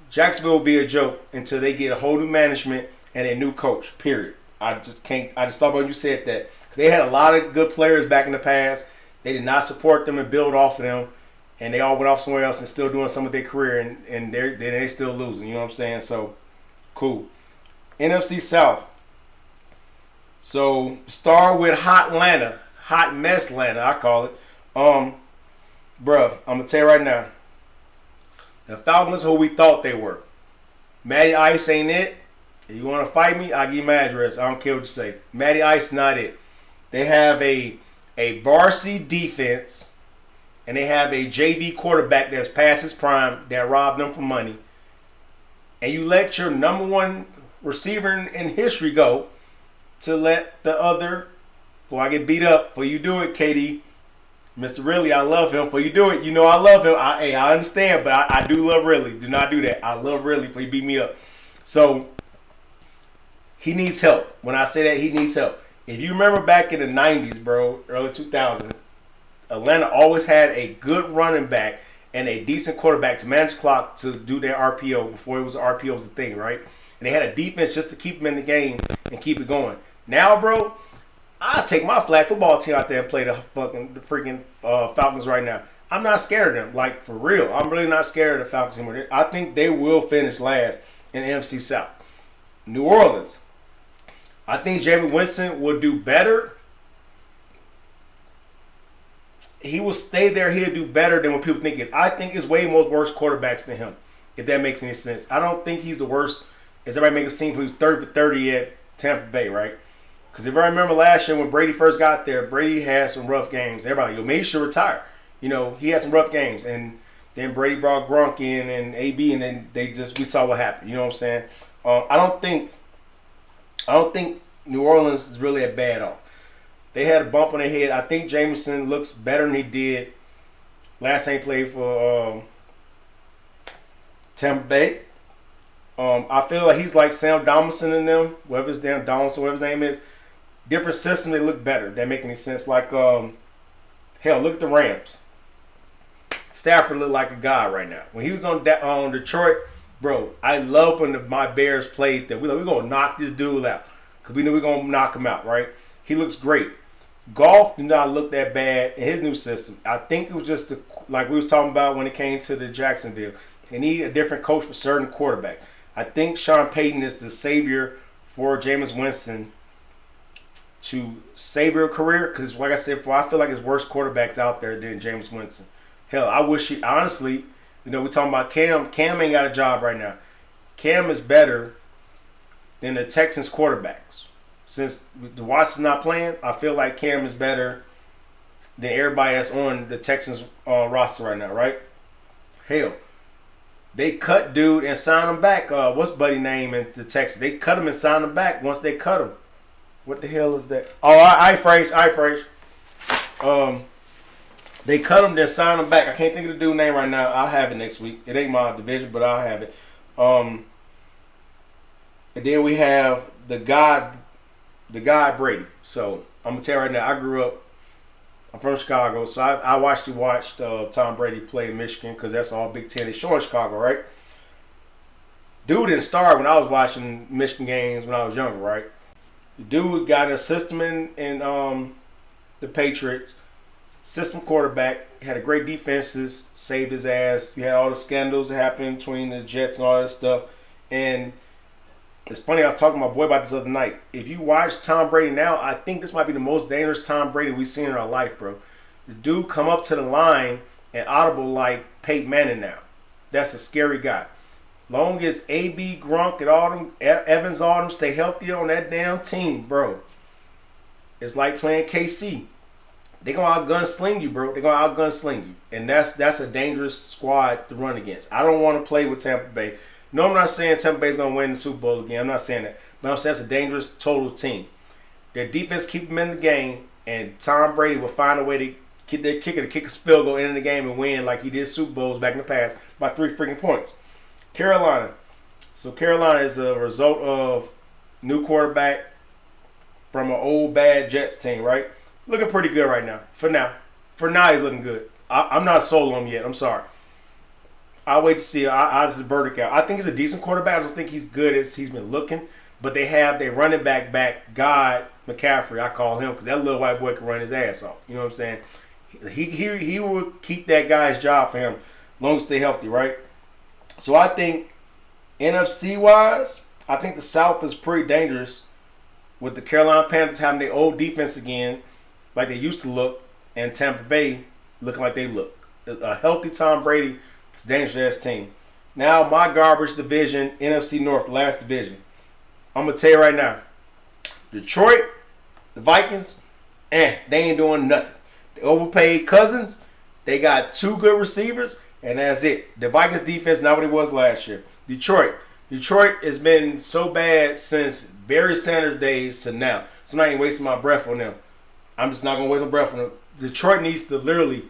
Jacksonville will be a joke until they get a whole new management and a new coach. Period. I just thought about you said that. They had a lot of good players back in the past. They did not support them and build off of them, and they all went off somewhere else and still doing some of their career, and they still losing. You know what I'm saying? So, cool. NFC South. So, start with hot Atlanta. Hot mess Atlanta, I call it. Bruh, I'm going to tell you right now. The Falcons who we thought they were. Matty Ice ain't it. If you want to fight me, I'll give you my address. I don't care what you say. Matty Ice not it. They have a varsity defense, and they have a JV quarterback that's past his prime that robbed them for money. And you let your number 1 receiver in history go to let the other, before I get beat up, before you do it, KD, Mr. Ridley, I love him. Before you do it, you know I love him. I understand, but I do love Ridley. Do not do that. I love Ridley before you beat me up. So, he needs help. When I say that, he needs help. If you remember back in the 90s, bro, early 2000s, Atlanta always had a good running back and a decent quarterback to manage the clock to do their RPO before RPO was a thing, right? And they had a defense just to keep them in the game and keep it going. Now, bro, I'll take my flag football team out there and play the freaking Falcons right now. I'm not scared of them, like for real. I'm really not scared of the Falcons anymore. I think they will finish last in the NFC South. New Orleans. I think Jameis Winston will do better. He will stay there. He'll do better than what people think he is. I think it's way more worse quarterbacks than him, if that makes any sense. I don't think he's the worst. As everybody makes it seem, he was 3rd for 30 at Tampa Bay, right? Because if I remember last year when Brady first got there, Brady had some rough games. Everybody, maybe he should retire. You know, he had some rough games. And then Brady brought Gronk in and AB, and then we saw what happened. You know what I'm saying? I don't think New Orleans is really that bad off. They had a bump on their head. I think Jameson looks better than he did last time he played for Tampa Bay. I feel like he's like Sam Donaldson in them, whatever his damn Donaldson, whatever his name is. Different system, they look better. That make any sense? Like, hell, look at the Rams. Stafford looked like a god right now. When he was on Detroit, bro, I love when my Bears played that. We're going to knock this dude out because we knew we were going to knock him out, right? He looks great. Golf did not look that bad in his new system. I think it was just like we was talking about when it came to the Jacksonville. They need a different coach for certain quarterbacks. I think Sean Payton is the savior for Jameis Winston to save your career because, like I said before, I feel like there's worse quarterbacks out there than Jameis Winston. Hell, I wish he, honestly, we're talking about Cam. Cam ain't got a job right now. Cam is better than the Texans quarterbacks. Since the Watson's not playing, I feel like Cam is better than everybody that's on the Texans roster right now, right? Hell, they cut dude and signed him back. What's buddy name in the Texans? They cut him and signed him back once they cut him. What the hell is that? Oh, I phrase. They cut him, then signed him back. I can't think of the dude's name right now. I'll have it next week. It ain't my division, but I'll have it. And then we have the God Brady. So I'm gonna tell you right now, I'm from Chicago, so I watched Tom Brady play in Michigan because that's all Big Ten. They show in Chicago, right? Dude didn't start when I was watching Michigan games when I was younger, right? The dude got a system in the Patriots, system quarterback, had a great defenses, saved his ass. You had all the scandals that happened between the Jets and all that stuff. And it's funny, I was talking to my boy about this other night. If you watch Tom Brady now, I think this might be the most dangerous Tom Brady we've seen in our life, bro. The dude come up to the line and audible like Peyton Manning now. That's a scary guy. Long as AB, Gronk, and all them, Evans, all them stay healthy on that damn team, bro. It's like playing KC. They're going to out-gunsling you, bro. They're going to out-gunsling you. And that's a dangerous squad to run against. I don't want to play with Tampa Bay. No, I'm not saying Tampa Bay's going to win the Super Bowl again. I'm not saying that. But I'm saying it's a dangerous total team. Their defense keep them in the game, and Tom Brady will find a way to get their kicker to kick a field goal in the game and win like he did Super Bowls back in the past by 3 freaking points. Carolina. So Carolina is a result of new quarterback from an old bad Jets team, right? Looking pretty good right now. For now he's looking good. I'm not sold on him yet. I'm sorry. I'll wait to see. I'll just verdict out. I think he's a decent quarterback. I don't think he's good as he's been looking. But they have their running back, God McCaffrey. I call him because that little white boy can run his ass off. You know what I'm saying? He will keep that guy's job for him as long as they stay healthy, right? So I think NFC-wise, I think the South is pretty dangerous with the Carolina Panthers having their old defense again like they used to look and Tampa Bay looking like they look. A healthy Tom Brady is a dangerous ass team. Now my garbage division, NFC North, the last division. I'm going to tell you right now, Detroit, the Vikings, they ain't doing nothing. They overpaid Cousins. They got 2 good receivers, and that's it. The Vikings defense not what it was last year. Detroit has been so bad since Barry Sanders days to now. So I'm not even wasting my breath on them. I'm just not going to waste my breath on them. Detroit needs to literally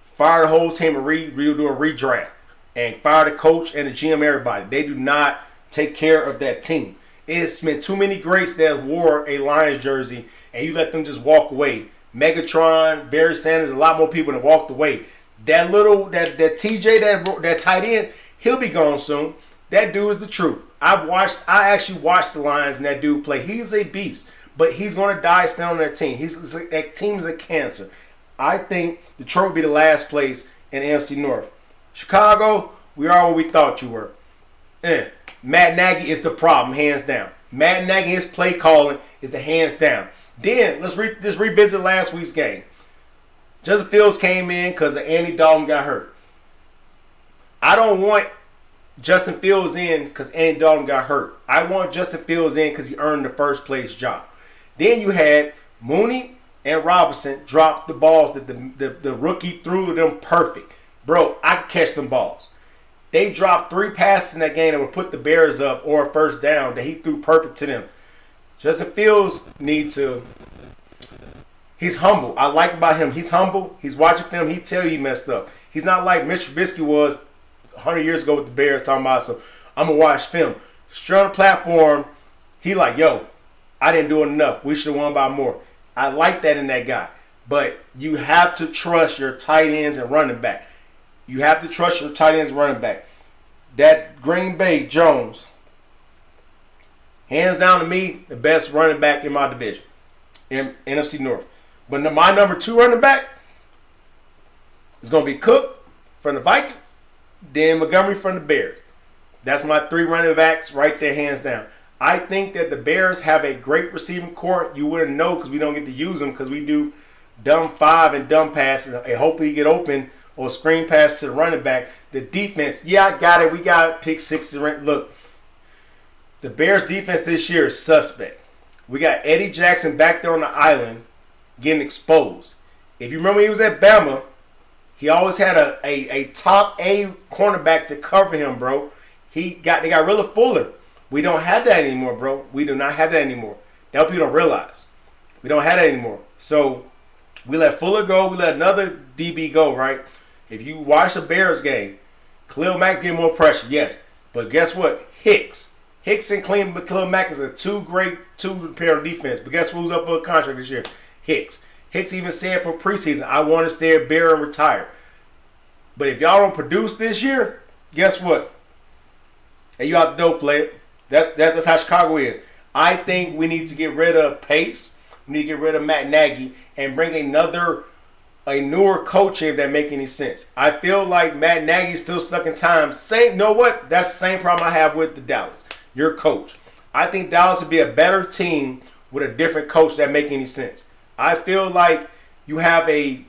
fire the whole team and do a redraft and fire the coach and the GM, everybody. They do not take care of that team. It's been too many greats that wore a Lions jersey and you let them just walk away. Megatron, Barry Sanders, a lot more people that walked away. That TJ, that tight end, he'll be gone soon. That dude is the truth. I actually watched the Lions and that dude play. He's a beast, but he's going to die still on that team. That team is a cancer. I think Detroit will be the last place in the NFC North. Chicago, we are what we thought you were. Matt Nagy is the problem, hands down. Matt Nagy, his play calling is the hands down. Then, let's just revisit last week's game. Justin Fields came in because Andy Dalton got hurt. I don't want Justin Fields in because Andy Dalton got hurt. I want Justin Fields in because he earned the first place job. Then you had Mooney and Robinson drop the balls that the rookie threw them perfect. Bro, I could catch them balls. They dropped 3 passes in that game that would put the Bears up or a first down that he threw perfect to them. Justin Fields need to He's humble. I like about him. He's humble. He's watching film. He tell you he messed up. He's not like Mitch Trubisky was 100 years ago with the Bears talking about, so I'm going to watch film. Straight on the platform, he like, yo, I didn't do it enough. We should have won by more. I like that in that guy. But you have to trust your tight ends and running back. You have to trust your tight ends and running back. That Green Bay Jones, hands down to me, the best running back in my division, in NFC North. But my number 2 running back is going to be Cook from the Vikings, then Montgomery from the Bears. That's my 3 running backs right there, hands down. I think that the Bears have a great receiving corps. You wouldn't know because we don't get to use them because we do dumb 5 and dumb passes and hopefully you get open or screen pass to the running back. The defense, yeah, I got it. We got pick 6. Look, the Bears defense this year is suspect. We got Eddie Jackson back there on the island getting exposed. If you remember when he was at Bama, he always had a top A cornerback to cover him, bro. They got rid of Fuller. We don't have that anymore, bro. We do not have that anymore. That people don't realize. We don't have that anymore. So we let Fuller go. We let another DB go, right? If you watch the Bears game, Khalil Mack get more pressure, yes. But guess what? Hicks and Khalil Mack is a two pair of defense. But guess who's up for a contract this year? Hicks. Hicks even said for preseason, I want to stay at Bear and retire. But if y'all don't produce this year, guess what? And you out the dope, player. That's how Chicago is. I think we need to get rid of Pace. We need to get rid of Matt Nagy and bring a newer coach in that make any sense. I feel like Matt Nagy's still stuck in time. You know what? That's the same problem I have with the Dallas. Your coach. I think Dallas would be a better team with a different coach that make any sense. I feel like you have a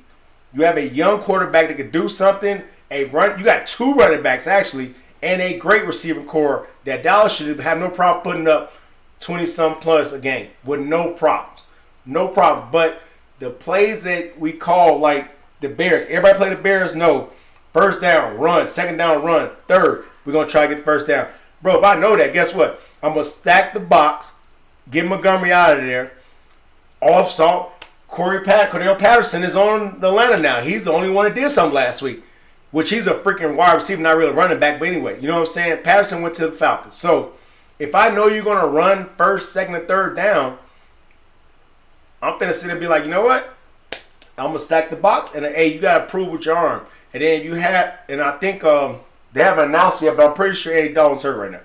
young quarterback that can do something. You got 2 running backs actually, and a great receiving core that Dallas should have no problem putting up 20-some plus a game with no problems. No problem. But the plays that we call like the Bears, everybody play the Bears, no. First down, run. Second down, run. Third, we're going to try to get the first down. Bro, if I know that, guess what? I'm going to stack the box, get Montgomery out of there, off salt. Cordell Patterson is on Atlanta now. He's the only one that did something last week, which he's a freaking wide receiver, not really a running back. But anyway, you know what I'm saying? Patterson went to the Falcons. So if I know you're going to run first, second, and third down, I'm finna sit there and be like, you know what? I'm going to stack the box, and hey, you got to prove with your arm. And then you have, and I think they haven't announced yet, but I'm pretty sure Andy Dalton's hurt right now.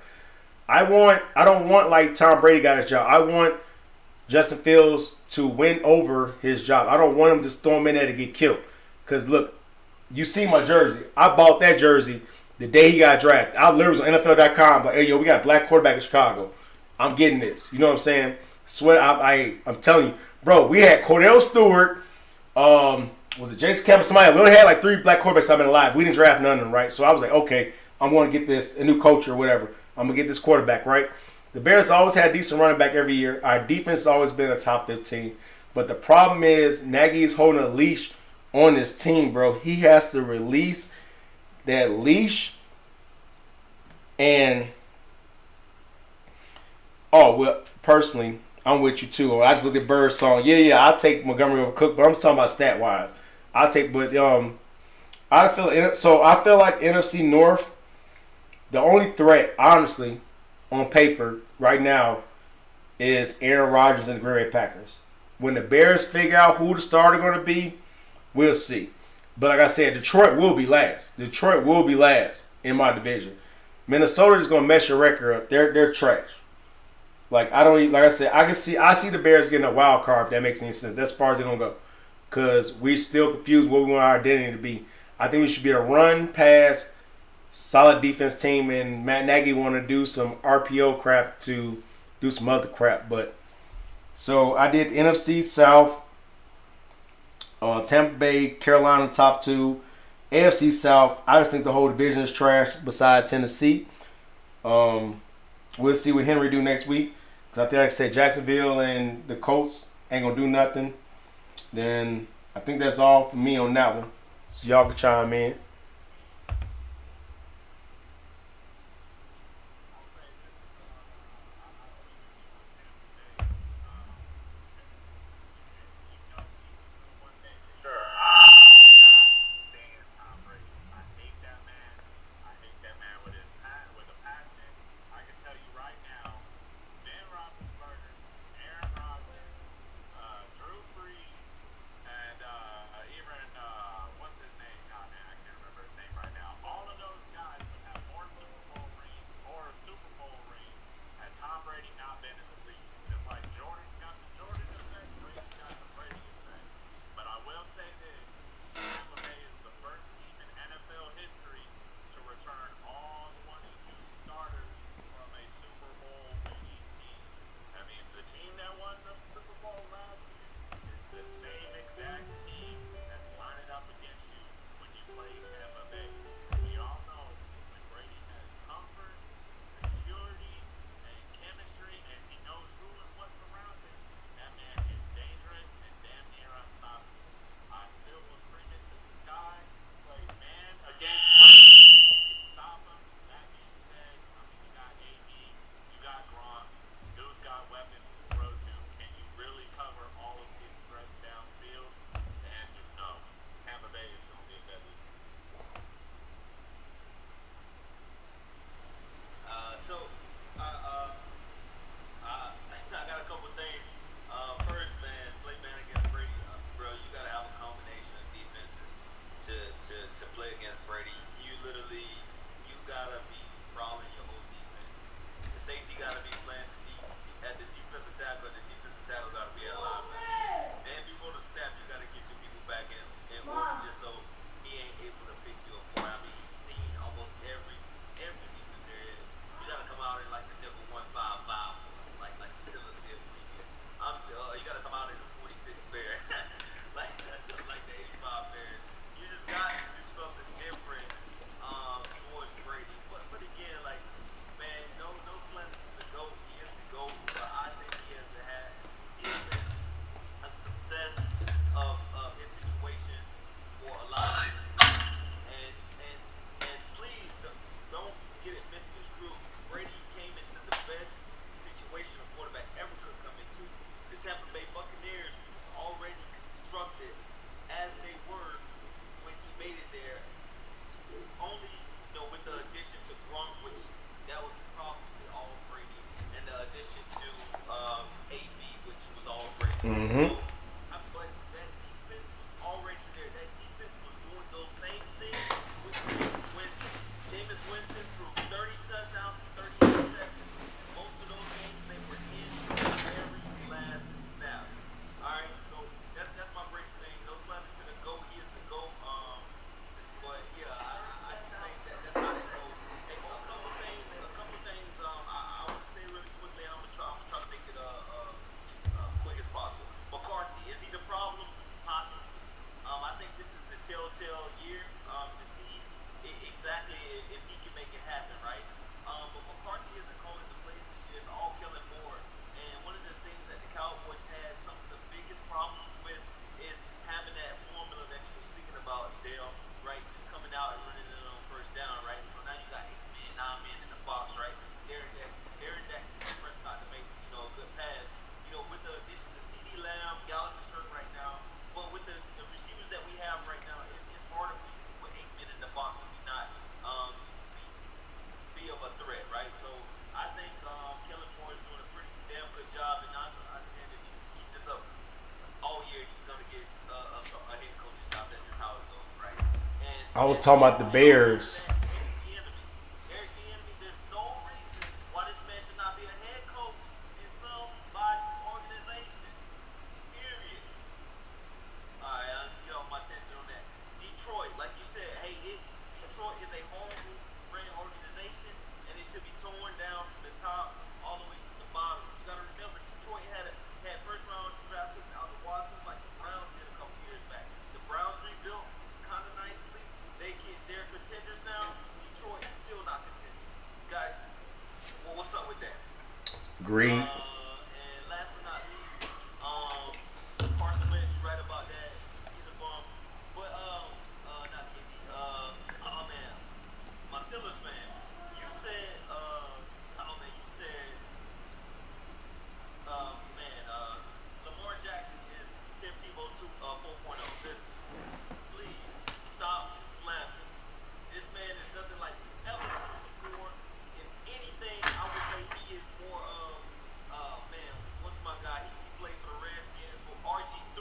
I don't want like Tom Brady got his job. I want Justin Fields to win over his job. I don't want him to just throw him in there to get killed. Because look, you see my jersey. I bought that jersey the day he got drafted. I literally was on NFL.com like, hey, yo, we got a black quarterback in Chicago. I'm getting this. You know what I'm saying? Swear, I'm telling you. Bro, we had Cordell Stewart. Was it Jason Campbell? Somebody. We only had like 3 black quarterbacks I've been alive. We didn't draft none of them, right? So I was like, okay, I'm going to get this, a new coach or whatever. I'm going to get this quarterback, right? The Bears always had a decent running back every year. Our defense has always been a top 15. But the problem is Nagy is holding a leash on this team, bro. He has to release that leash. And, personally, I'm with you too. I just looked at Bird's song. Yeah, I'll take Montgomery over Cook, but I'm talking about stat-wise. I feel like NFC North, the only threat, honestly, on paper right now is Aaron Rodgers and the Green Bay Packers. When the Bears figure out who the starter going to be, we'll see. But like I said, Detroit will be last. Detroit will be last in my division. Minnesota is going to mess your record up. They're trash. I see the Bears getting a wild card if that makes any sense. That's as far as they're going to go. Because we're still confused what we want our identity to be. I think we should be a run, pass, solid defense team, and Matt Nagy want to do some RPO crap to do some other crap. But so I did the NFC South, Tampa Bay, Carolina top 2, AFC South. I just think the whole division is trash besides Tennessee. We'll see what Henry do next week. Cause I think, like I said, Jacksonville and the Colts ain't gonna do nothing. Then I think that's all for me on that one. So y'all can chime in. gotta be prowling your whole defense. The safety gotta be playing at the defensive tackle. The defensive tackle gotta be at linebacker. And before the snap, you gotta get your people back in order just so he ain't able to pick you apart. I mean, you've seen almost every defense there is. You gotta come out in like the nickel 1-5-5, like the Steelers did previous. I'm sure you gotta come out in the 46 Bear, like the 85 Bears. You just got to do something different towards Brady. But again, like man, no slander to the GOAT. He is the GOAT, but I think he has been a success of his situation for a lot of people. And please don't get it misconstrued. Brady came into the best situation a quarterback ever could come into. The Tampa Bay Buccaneers was already constructed as they were when he made it there. Only, with the addition to Gronk, which that was probably all Brady, and the addition to AB, which was all Brady. Mm-hmm. But that defense was already there. That defense was doing those same things with Jameis Winston. Jameis Winston threw 30 touchdowns and 30 interceptions. Most of those games, they were in the very last snap. All right, so that's my break thing. No slander to the GOAT. He is the GOAT. But yeah, I just think that's how that goes. Hey, a couple things. I want to say really quickly, and I'm gonna try to make it quick as possible. McCarthy, is he the problem? Possibly. I think this is the telltale year to see exactly if he can make it happen, right? But McCarthy isn't calling the plays this year. It's all Kellen Moore. And one of the things that the Cowboys had some of the biggest problems with is having that formula that you were speaking about, Dale, right? Just coming out and running it on first down, right? So now you got 8 men, 9 men in the box, right? Aaron Prescott to make, a good pass. With the addition to CD Lamb, Gallagher's hurt right now. But with the receivers that we have right now, it's harder for you to put 8 men in the box and not be of a threat, right? So I think Kellen Moore is doing a pretty damn good job, and I understand if he can keep this up all year, he's going to get a head coaching job. That's just how it goes, right? And I was talking about the Bears. Eric Bieniemy, there's no reason why this man should not be a head coach in somebody's organization. Period. All right, I'll get off my attention on that. Detroit, like you said, Detroit is a home-ran organization, and it should be torn down from the top all the way to the bottom. You got to remember, Detroit had first-round draft picks out of Washington like the Browns did a couple years back. The Browns rebuilt kind of nicely. They're contenders now. Detroit is still not contenders. Got it? Well, what's up with that? Agreed. And last but not least, Carson Wentz, you're right about that. He's a bum. But not KD. Oh man, my Steelers fan. You said, Lamar Jackson is Tim Tebow 4.0. Listen, please stop slamming. This man is nothing like he's ever seen before. If anything, I would say he is more of, what's my guy? He played for the Redskins for RG3.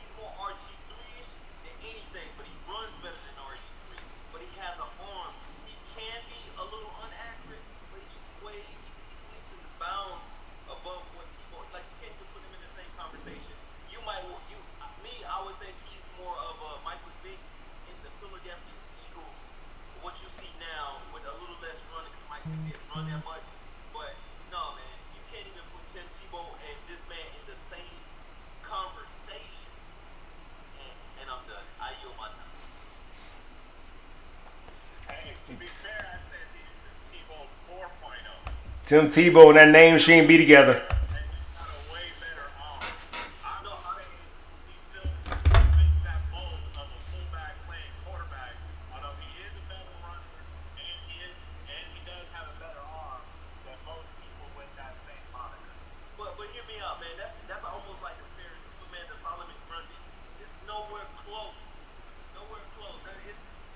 He's more RG3-ish than anything, but he runs better than RG3. But he has an arm. He can be a little inaccurate, but he's leaps and bounds above what Tebow. Like you can't even put him in the same conversation. I would think he's more of a Michael Vick in the Philadelphia Eagles. What you see now with a little less running, because Mike Vick didn't run that much. But no, man, you can't even put Tim Tebow and this man in the same conversation. And I'm done. I yield my time. Hey, to be fair, I said he was Tebow 4.0. Tim Tebow and that name shouldn't be together. And he's got a way better arm. I'm not saying he still fits that mold of a fullback playing quarterback, although he is a better runner and he does have a better arm than most people with that same moniker. But hear me out, man. That's almost like comparing Superman to Solomon Grundy. It's nowhere close. Nowhere close.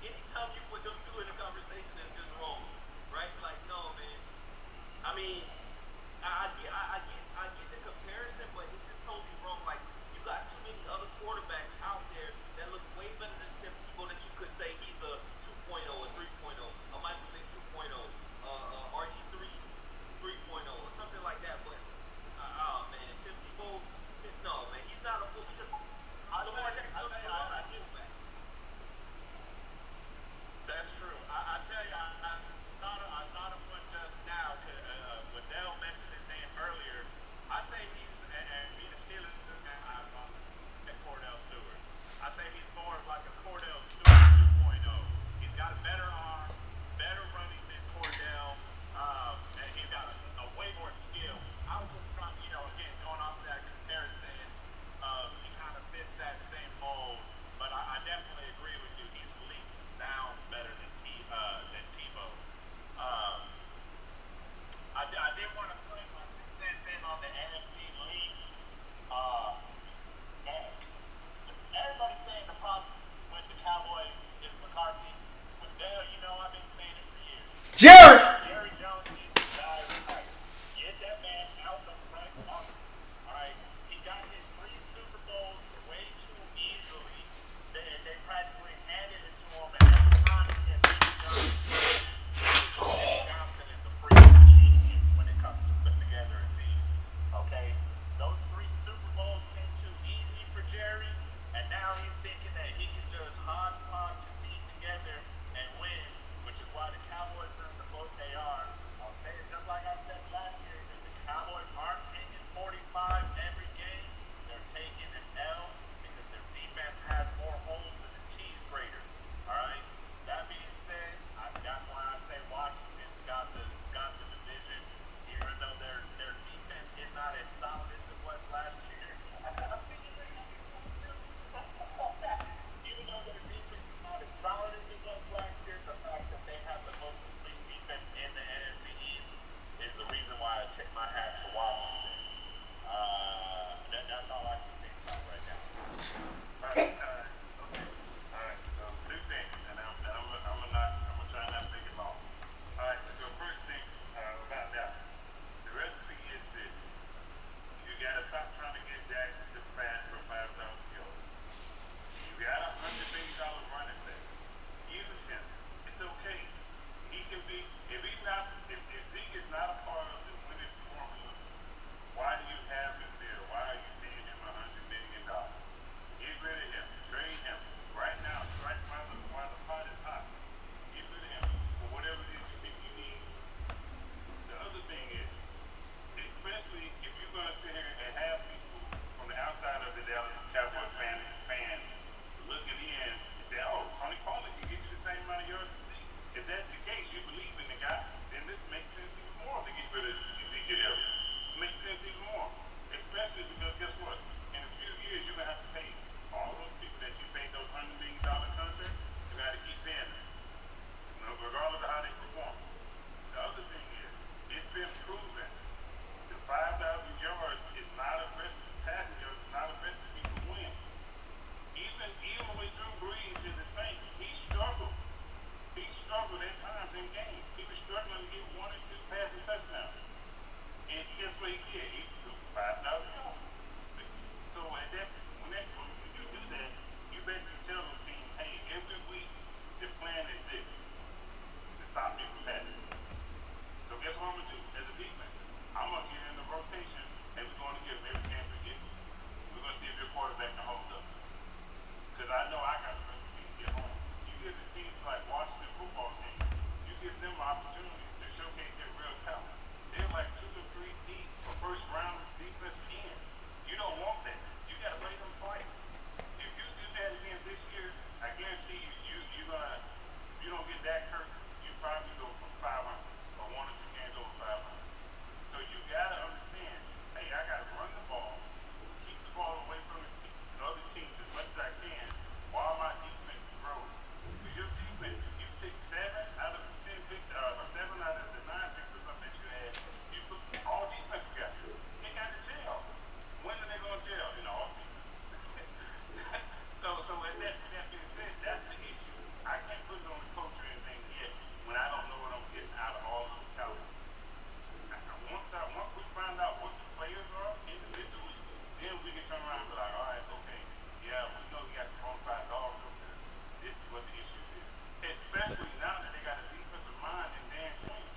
Anytime you put them two in a conversation, it's just wrong, right? Like, no, man. I mean, I get in games. He was struggling to get 1 or 2 passing touchdowns. And guess what he did? He threw 5,000 yards. So when you do that, you basically tell the team, hey, every week the plan is this, to stop me from passing. So guess what I'm going to do as a defense? I'm going to get in the rotation, and we're going to give them every chance we get. We're going to see if your quarterback can hold up. Because I know I got the recipe to get home. You give the teams like Washington football team, you give them an opportunity to showcase their real talent. They're like 2 or 3 deep for first round defensive ends. You don't want that. You got to play them twice. If you do that again this year, I guarantee you don't get that hurt. You probably go from 500 or 1 or 2 games over 500. So you got to understand, hey, I got to run the ball, keep the ball away from the other teams as much as I can while my defense grows. Because your defense, if you take 7 out of the 10 picks, or 7 out of the 9 picks or something that you had, you put all defensive guys. They got to jail. When are they going to jail? In the offseason. So with that being said, that's the issue. I can't put it on the coach or anything yet when I don't know what I'm getting out of all of the Cowboys. Once we find out what the players are individually, then we can turn around and be like, all right, okay, yeah, we know we got some bona fide dogs over there. This is what the issue is. Especially now that they got a defensive mind in Dan Quinn.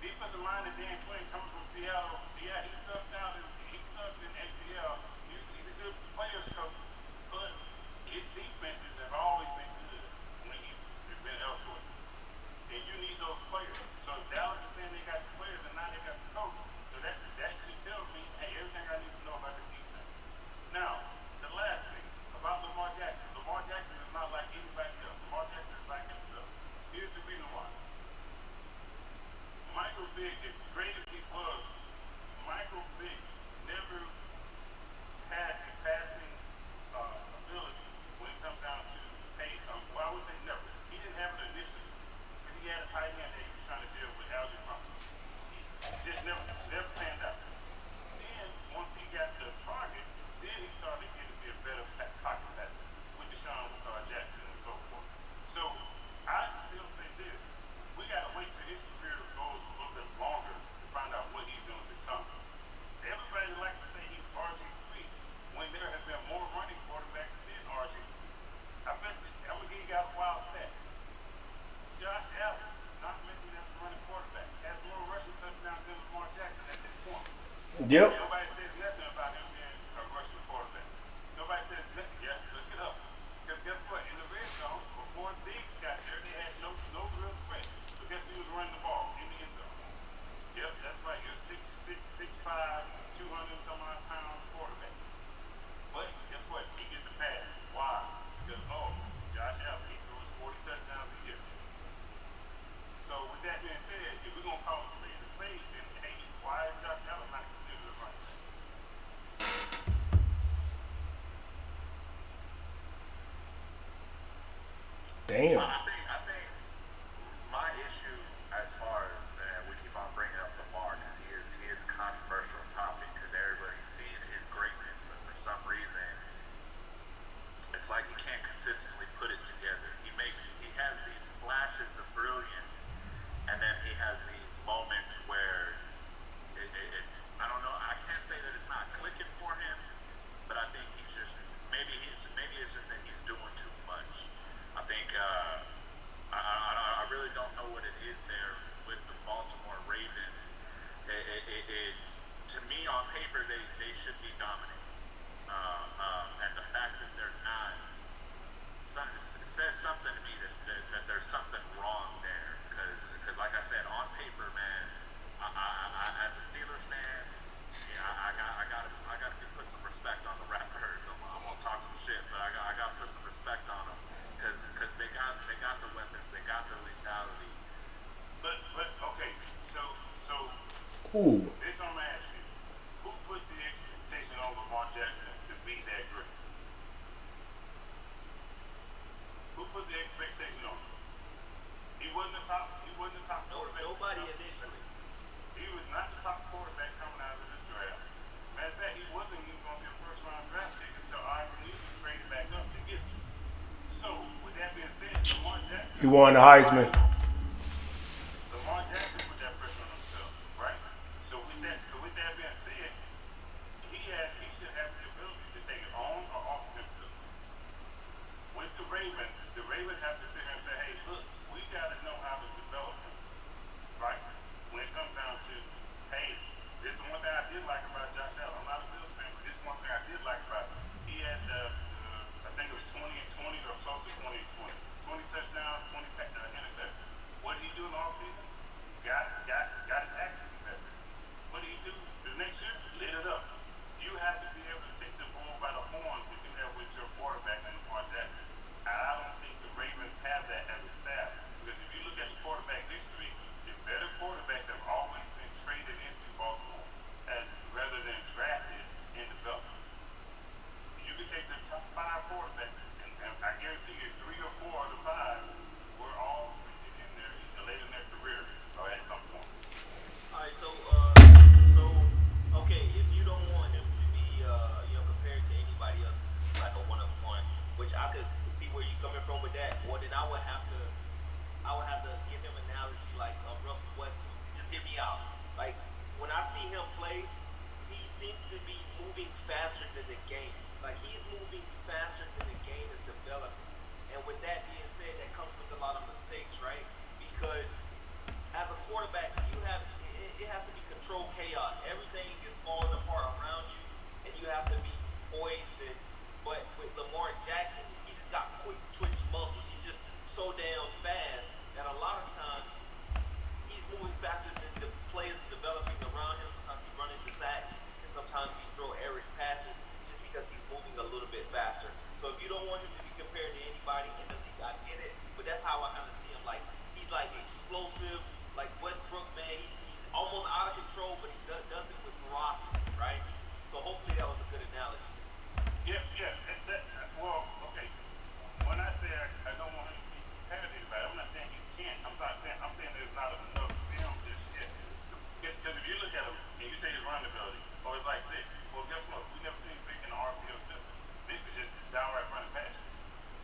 Defensive mind in Dan Quinn comes from Seattle. Yeah, he sucked in XCL. He's a good players coach, but his defenses have always been good when he's been elsewhere. And you need those players. So if Dallas is saying they got the players and now they got the coach, so that should tell me, hey, everything I need to know about the defense. Now, the last thing about Lamar Jackson. Lamar Jackson is not like anybody else. Lamar Jackson is like himself. Here's the reason why. Michael Vick, as great as he was, Michael Vick never had the passing ability when it comes down to, hey, well, I would say never. He didn't have it initially because he had a tight end that he was trying to deal with, Algie Thompson. It just never panned out. Then, once he got the targets, then he started getting to be a better pocket passer with Deshaun Jackson and so forth. So, I still say this. We got to wait till his career goes a little bit longer to find out what he's going to become. Everybody likes to say he's RG3 when there have been more running quarterbacks than RG. I bet you, I'm going to give you guys a wild stat. Josh Allen, not mentioned as a running quarterback, has more rushing touchdowns than Lamar Jackson at this point. Yep. Nobody says nothing about him being a rushing quarterback. Nobody says nothing. Yeah, look it up. Because guess what? In the red zone, before Diggs got there, they had no real threat. So guess who was running the ball in the end zone? Yep, that's right. You're 6'5", 200-some-odd pound quarterback. But guess what? He gets a pass. Why? Because, Josh Allen, he throws 40 touchdowns a year. So with that being said, if we're going to call a spade, then hey, why is Josh Allen not considered a running back? Damn. I think my issue as far as we keep on bringing up Lamar because he is a controversial topic because everybody sees his greatness, but for some reason it's like he can't consistently put it together. He has these flashes of brilliance, and then he has these moments where I don't know. I can't say that it's not clicking for him, but I think he's just maybe it's just that he's doing too much. I think I really don't know what it is there with the Baltimore Ravens. To me, on paper, they should be dominant, and the fact that they're not, it says something to me that there's something wrong there. Because like I said, on paper, man, I as a Steelers fan, yeah, I gotta put some respect on the Raptors. I'm gonna talk some shit, but I gotta put some respect on them because they got the weapons, they got the lethality. But okay, so Ooh. this I'm gonna ask you: who put the expectation on Lamar Jackson to be that great? Who put the expectation on him? He wasn't the top quarterback. Nobody initially. He was not the top quarterback coming out of the draft. Matter of fact, he wasn't even going to be a first-round draft pick until Isaac Newsom traded back up to get him. So, with that being said, Lamar Jackson. He won the Heisman. running ability, or it's like Vic. Well, guess what? We never seen Vic in the RPO system. Vic was just downright running past you,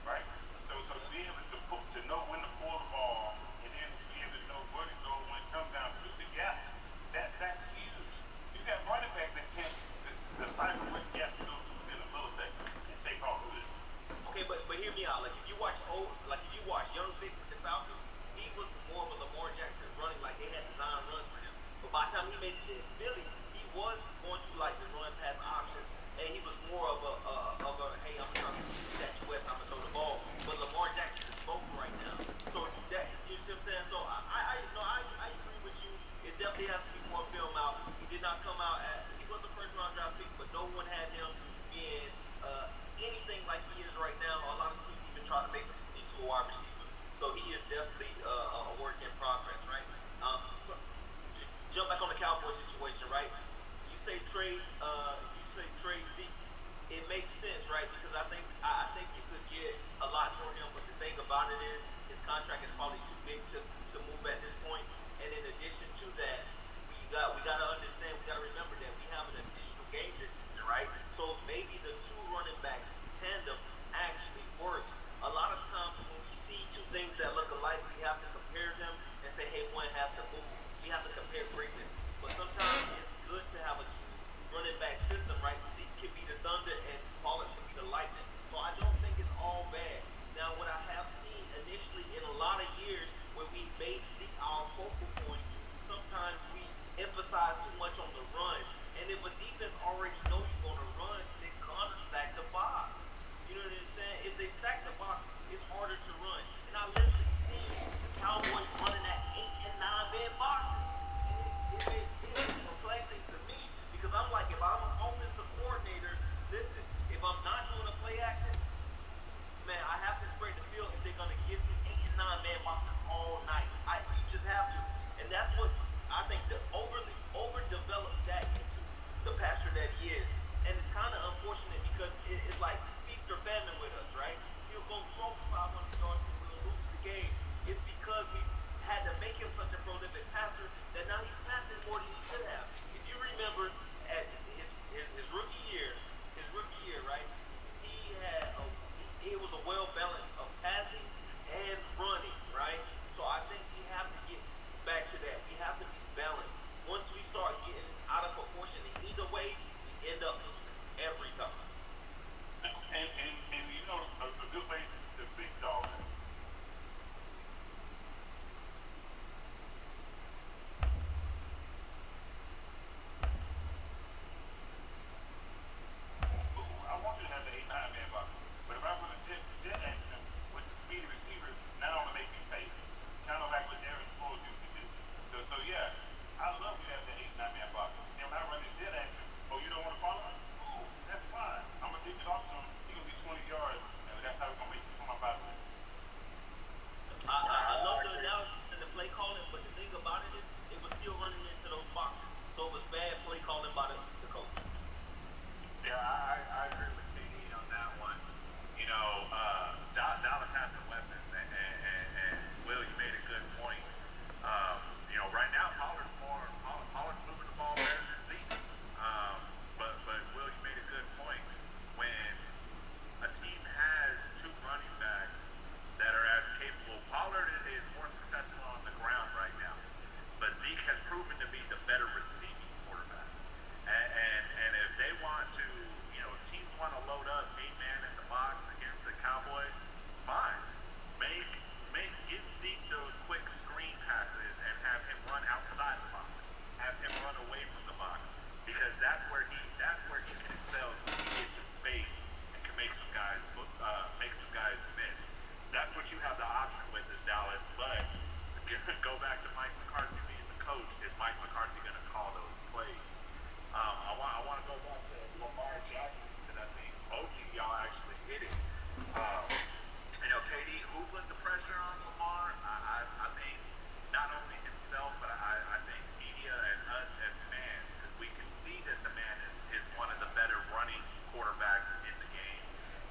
right? So to be able to know when to pull the ball and then be able to know where to go when it comes down to the gaps, that's huge. You got running backs that can't decipher which gap to go through within a millisecond and take off with it. Okay, but hear me out. Like if you watch young Vic with the Falcons, he was more of a Lamar Jackson running, like they had design runs for him. But by the time he made it in Philly, he was going through like the run pass options, and he was more of a hey, I'm trying to get that US, I'm gonna throw the ball. But Lamar Jackson is both right now. So that you see what I'm saying? So I agree with you. It definitely has to be more film out. He did not come out he was a first round draft pick, but no one had him being anything like he is right now. A lot of teams even try to make him into a wide receiver. So he is definitely a work in progress, right? So jump back on the Cowboys situation, right? You say trade Zeke. It makes sense, right? Because I think you could get a lot for him, but the thing about it is his contract is probably too big to move at this point. And in addition to that, we gotta understand, we gotta remember that we have an additional game this season, right? So maybe the two running backs tandem actually works. A lot of times when we see two things that look alike, we have to compare them and say, hey, one has to move. We have to compare greatness. But sometimes it's good to have a two running back system, right? Zeke can be the thunder and Pollard can be the lightning. So I don't think it's all bad. Now what I have seen initially in a lot of years when we made Zeke our focal point, sometimes we emphasize too much on the run. And if a defense already know you're going to run, they're going to stack the box. You know what I'm saying? If they stack the box, it's harder to run. And I literally seen the Cowboys running at 8 and 9 man boxes. And it was perplexing to me because I'm like, if I'm an offensive coordinator, listen, if I'm not doing a play action, man, I have to spread the field if they're going to give me 8 and 9 man boxes all night. You just have to. And that's what I think the overdeveloped that into the passer that he is. And it's kind of unfortunate because it's like feast or famine with us, right? He'll go throw for 500 yards and we'll lose the game. It's because we had to make him such a prolific passer that now he's passing more than he should have. If you remember at his rookie year, right? It was a well balance of passing and running, right? So I think we have to get back to that. We have to be balanced. Once we start getting out of proportion in either way, we end up losing every time. And you know a good way to fix all that. I want you to have the 8-9 man box. But if I put a jet action with the speedy receiver, now I'm gonna make me pay. It's kind of like what Darren Sproles used to do. So yeah, I love you having the 8-9 man box. And when I run this jet action, oh, you don't want to follow me? Ooh, that's fine. I'm gonna dig it off to him. He's gonna be 20 yards, and that's how we're gonna make it come up out of it. I love the analysis and the play calling, but the thing about it is it was still running into those boxes. So it was bad play calling by the coach. Yeah, I agree with KD on that one. You know, Dallas has some weapons, and Will, you made a good point. You know, right now Pollard's moving the ball better than Zeke. But Will, you made a good point. When a team has two running backs that are as capable, Pollard is more successful on the ground right now, but Zeke has proven to be the better receiving quarterback. And if they want to, you know, if teams want to load up 8-man in the box against the Cowboys, fine. Give Zeke those quick screen passes and have him run outside the box. Have him run away from the box. Because that's where he can excel. He gets some space and can make some guys miss. That's what you have the option with is Dallas. But go back to Mike McCarthy being the coach. Is Mike McCarthy going to call those plays? I want to go back to Lamar Jackson because I think both of y'all actually hit it. You know, KD, who put the pressure on Lamar? I think not only himself, but I think media and us as fans, because we can see that the man is one of the better running quarterbacks in the game.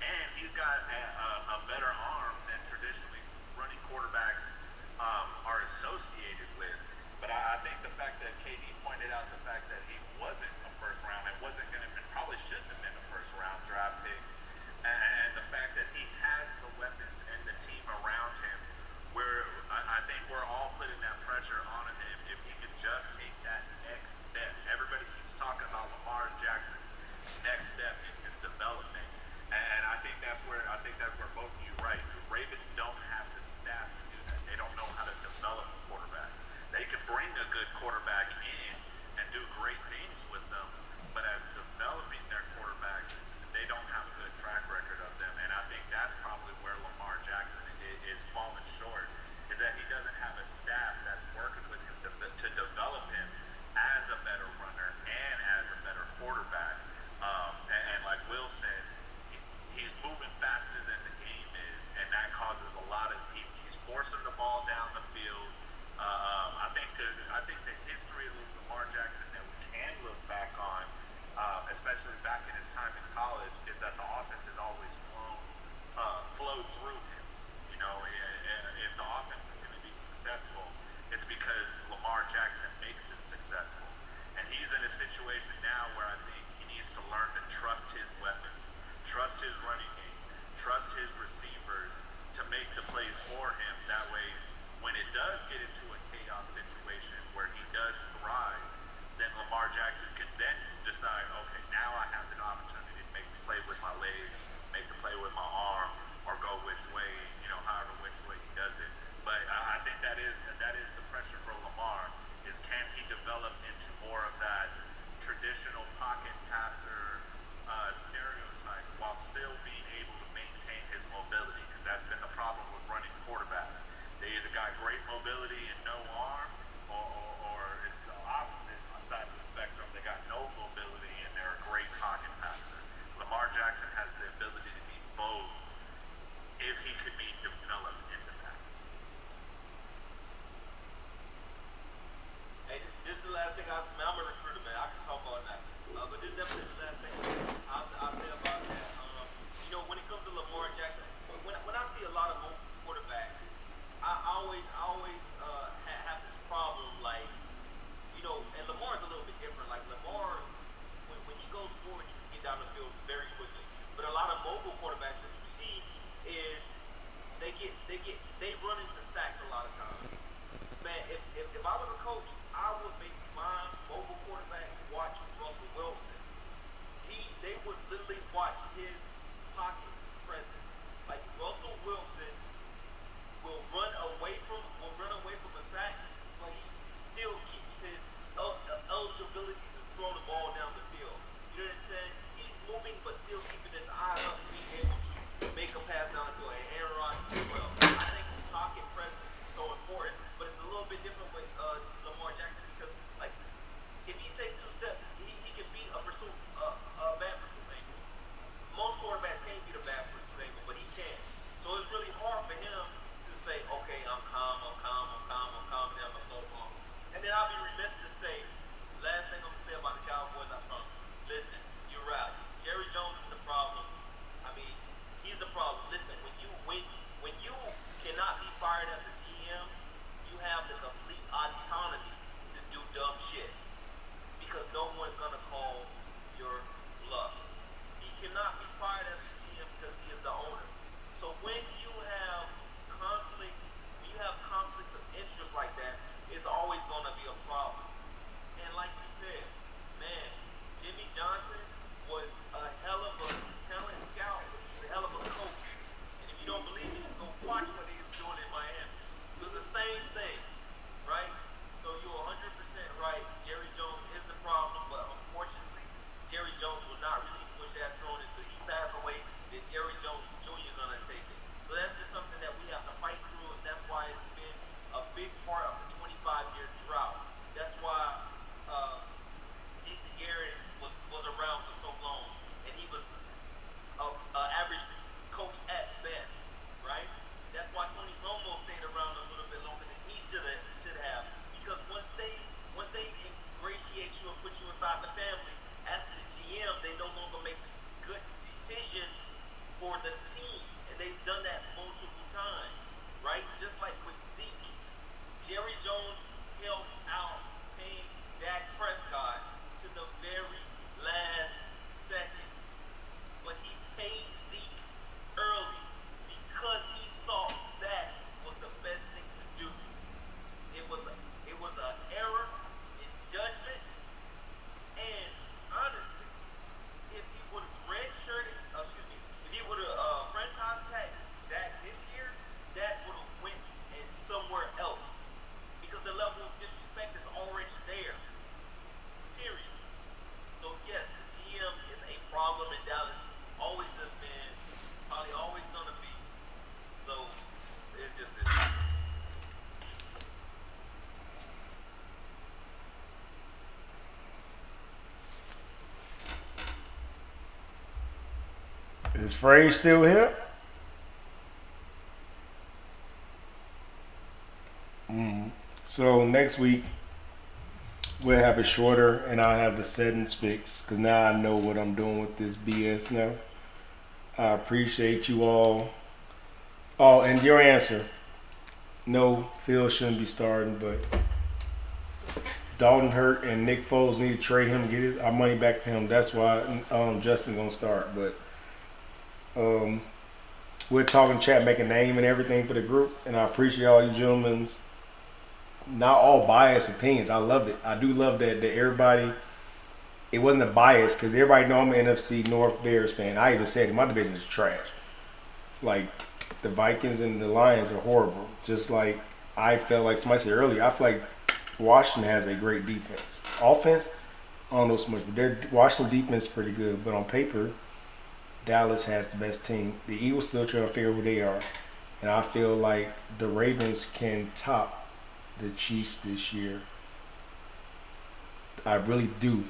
And he's got a better arm than traditionally running quarterbacks are associated with. But I think the fact that KD pointed out the fact that he wasn't wasn't going to, probably shouldn't have been a first round draft pick. And the fact that he has the weapons and the team around him, where I think we're all putting that pressure on him if he could just take that next step. Everybody keeps talking about Lamar Jackson's next step in his development, and I think that's where both of you right. The Ravens don't have the staff to do that. They don't know how to develop a quarterback. They can bring a good quarterback in and do great things with them, but as developing their quarterbacks, they don't have a good track record of them. And I think that's probably where Lamar Jackson is falling short, is that he doesn't have a staff that's working with him to develop him as a better runner and as a better quarterback. And like Will said, he's moving faster than the game is, and that causes a lot of he's forcing the ball down the field. I think the history of Lamar Jackson that we can look back on, especially back in his time in college, is that the offense has always flowed through him. You know, if the offense is going to be successful, it's because Lamar Jackson makes it successful. And he's in a situation now where I think he needs to learn to trust his weapons, trust his running game, trust his receivers to make the plays for him. That way, when it does get into a chaos situation where he does thrive, then Lamar Jackson can then decide, okay, now I have an opportunity to make the play with my legs, make the play with my arm, or go which way, however which way he does it. But I think that is the pressure for Lamar, is can he develop into more of that traditional pocket passer stereotype while still being able to maintain his mobility, because that's been the problem with running quarterbacks. They either got great mobility and no arm, or it's the opposite side of the spectrum. They got no mobility and they're a great pocket passer. Lamar Jackson has the ability to be both if he could be developed into that. Hey, this is the last thing I'm a recruiter, man. I can talk all night. But this is definitely the last thing I'll say about that. When it comes to Lamar Jackson, when I see a lot of mobile quarterbacks, I always have this problem, like, and Lamar's a little bit different. Like Lamar, when he goes forward, he can get down the field very quickly. But a lot of mobile quarterbacks that you see is they run into sacks a lot of times. Man, if I was a coach, I would make my mobile quarterback watch Russell Wilson. They would literally watch his pocket presence. Like Russell Wilson will run away from a sack, but he still keeps his eligibility to throw the ball down the field. You know what I'm saying? He's moving, but still keeping his eye up, being able to make a pass down the field. And Aaron Rodgers as well. I think pocket presence is so important, but it's a little bit different with Lamar Jackson, because like if he takes two steps, he can beat a bad pursuit angle. Most quarterbacks can't beat a bad pursuit angle, but he can. So it's really hard for him to say, okay, I'm calm, and I'm gonna throw the ball. And then I'll be remiss to say, last thing I'm gonna say about the Cowboys, I promise. Listen, you're right. Jerry Jones is the problem. I mean, he's the problem. Listen, when you cannot be fired as a GM, you have the complete autonomy to do dumb shit, because no one's gonna call your bluff. He cannot be fired as a GM because he is the owner. So when you have conflicts of interest like that, it's always gonna be a problem. And like you said, man, Jimmy Johnson was a hell of a talent scout. He's a hell of a coach. And if you don't believe me, just go watch what he was doing in Miami. It was the same thing, right? So you're 100% right. Jerry Jones is the problem, but unfortunately, Jerry Jones will not really push that throne until he passes away. Is Frey still here? So next week we'll have it shorter, and I'll have the settings fixed because now I know what I'm doing with this BS now. I appreciate you all. Oh, and your answer. No, Phil shouldn't be starting, but Dalton hurt and Nick Foles need to trade him and get our money back for him. That's why Justin's gonna start. But we're talking chat, make a name and everything for the group, and I appreciate all you gentlemen's not all biased opinions. I love it. I do love that everybody. It wasn't a bias because everybody know I'm an NFC North Bears fan. I even said my division is trash. Like the Vikings and the Lions are horrible. Just like I felt like somebody said earlier, I feel like Washington has a great defense. Offense, I don't know so much, but their Washington defense is pretty good. But on paper, Dallas has the best team. The Eagles still trying to figure who they are, and I feel like the Ravens can top the Chiefs this year. I really do.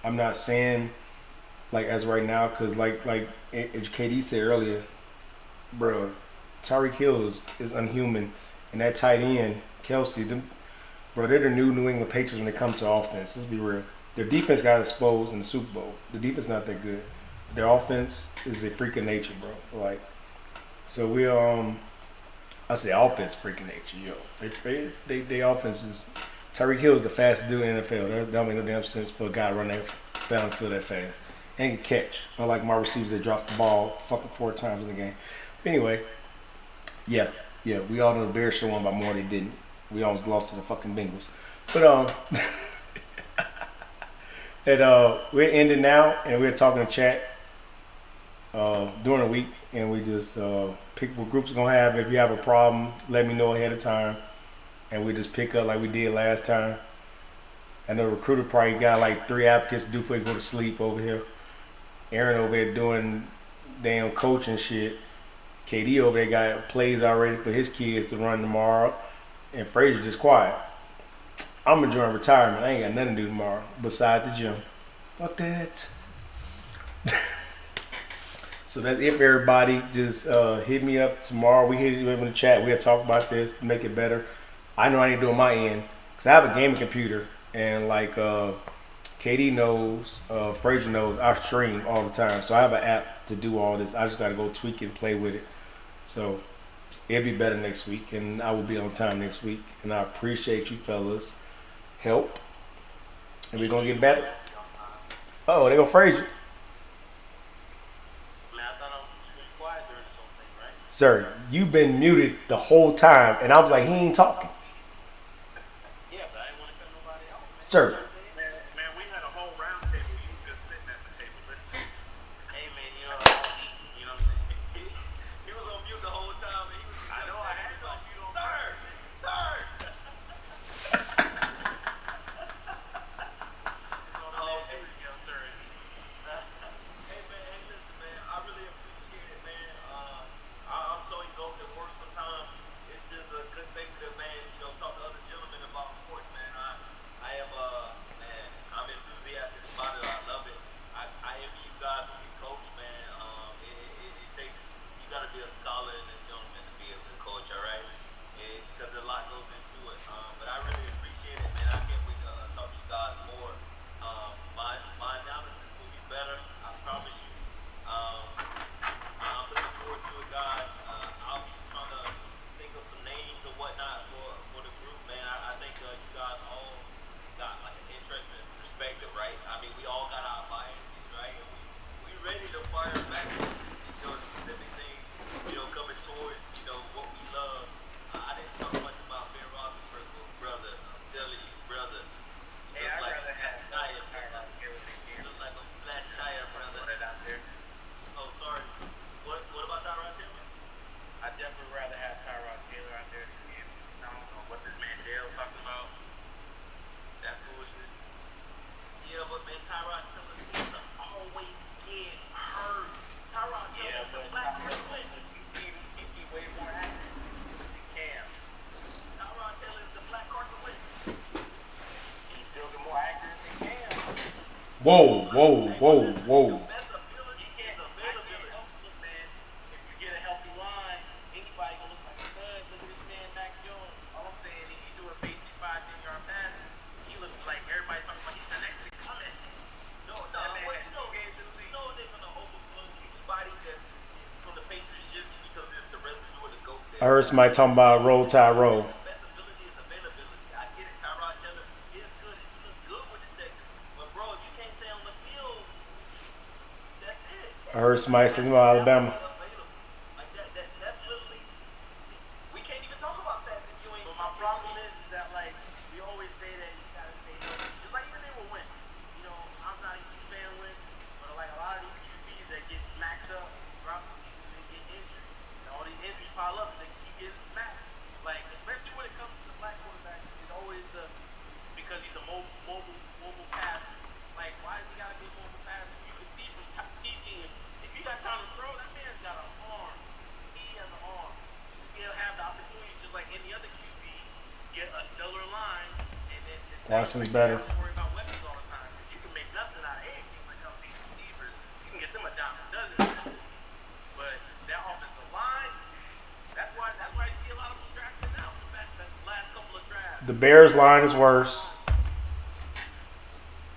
I'm not saying like as right now because like KD said earlier, bro, Tyreek Hill is unhuman, and that tight end Kelsey, bro, they're the new England Patriots when it comes to offense. Let's be real. Their defense got exposed in the Super Bowl. The defense not that good. Their offense is a freak of nature, bro. Like, so we I say offense freaking nature, yo. They offense is Tyreek Hill is the fastest dude in the NFL. That don't make no damn sense for a guy to run that downfield that fast and can catch. Unlike my receivers that drop the ball fucking 4 times in the game. Anyway, yeah, we all know the Bears should won by more. They didn't. We almost lost to the fucking Bengals. But and we're ending now, and we're talking to chat during the week, and we just pick what groups we're gonna have. If you have a problem, let me know ahead of time, and we just pick up like we did last time. I know the recruiter probably got like 3 applicants to do before he go to sleep over here. Aaron over here doing damn coaching shit. KD over there got plays already for his kids to run tomorrow, and Frazier just quiet. I'm enjoying retirement. I ain't got nothing to do tomorrow besides the gym. Fuck that. So that's if everybody just hit me up tomorrow. We hit you in the chat. We'll talk about this to make it better. I know I need to do on my end because I have a gaming computer, and like KD knows, Frazier knows, I stream all the time. So I have an app to do all this. I just got to go tweak and play with it. So it'll be better next week, and I will be on time next week. And I appreciate you fellas' help, and we're gonna get better. Oh, there go Frazier. Sir, you've been muted the whole time, and I was like, he ain't talking. Yeah, but I didn't want to cut nobody off, man. Sir. Man, we had a whole round table. You were just sitting at the table listening. Hey, man, you know what I'm saying? He was on mute the whole time, and he was. I know I had to go mute on third. Oh, yo, sir. Hey, man, listen, man. I really appreciate it, man. I'm so engulfed at work sometimes. It's just a good thing to, man, talk to other gentlemen about sports, man. I am, man, I'm enthusiastic about it. I love it. I envy you guys when you coach, man. It takes, you got to be a scholar and a gentleman to be a good coach, all right? Because a lot goes into it. But I really appreciate it, man. I can't wait to talk to you guys more. My analysis will be better, I promise you. I'm looking forward to it, guys. I'll be trying to think of some names or whatnot for the group, man. I think you guys all got like an interesting perspective, right? I mean, we all got our biases, right? And we ready to fire back on specific things, coming towards, what we love. I didn't talk much about Ben Roethlisberger, brother. I'm telling you, brother. Hey, I'd rather have Tyrod Taylor with the game. Look like a flat tire, brother. Put it out there. Oh, sorry. What about Tyrod Taylor? I'd definitely rather have Tyrod Taylor out there than him. I don't know what this man Dale talked about. That foolishness. Yeah, but man, Tyrod Taylor seems to always get hurt. Tyrod Taylor Yeah, is the but black Carson Wentz. TT way more accurate than Cam. Tyrod Taylor is the black Carson Wentz. He's still more accurate than Cam. Whoa. Best ability is availability. heard somebody talking about roll tide roll. Best ability is availability. I get it. Tyrod Taylor is good. He looks good with the Texans. But bro, if you can't stay on the field, that's it. I heard somebody say about Alabama. Available. Like that's literally. We can't even talk about stats if you ain't. But my problem is that like we always say that you gotta stay healthy. Just like even they were Wentz. You know, I'm not a huge fan of Wentz, but like a lot of these QBs that get smacked up throughout the season, they get injured. And all these injuries pile up, so they keep getting smacked. Like especially when it comes to the black quarterbacks, it's always the because he's a mobile passer. Like why has he gotta be a mobile passer? You can see from TT if he got time to throw, that man's got an arm. He has an arm. He'll have the opportunity just like any other QB, get a stellar line, and then Watson's better. You don't have to worry about weapons all the time because you can make nothing out of anything when it comes to these receivers. You can get them a dime a dozen. But that offensive line, that's why you see a lot of them drafted now. The last couple of drafts. The Bears line is worse.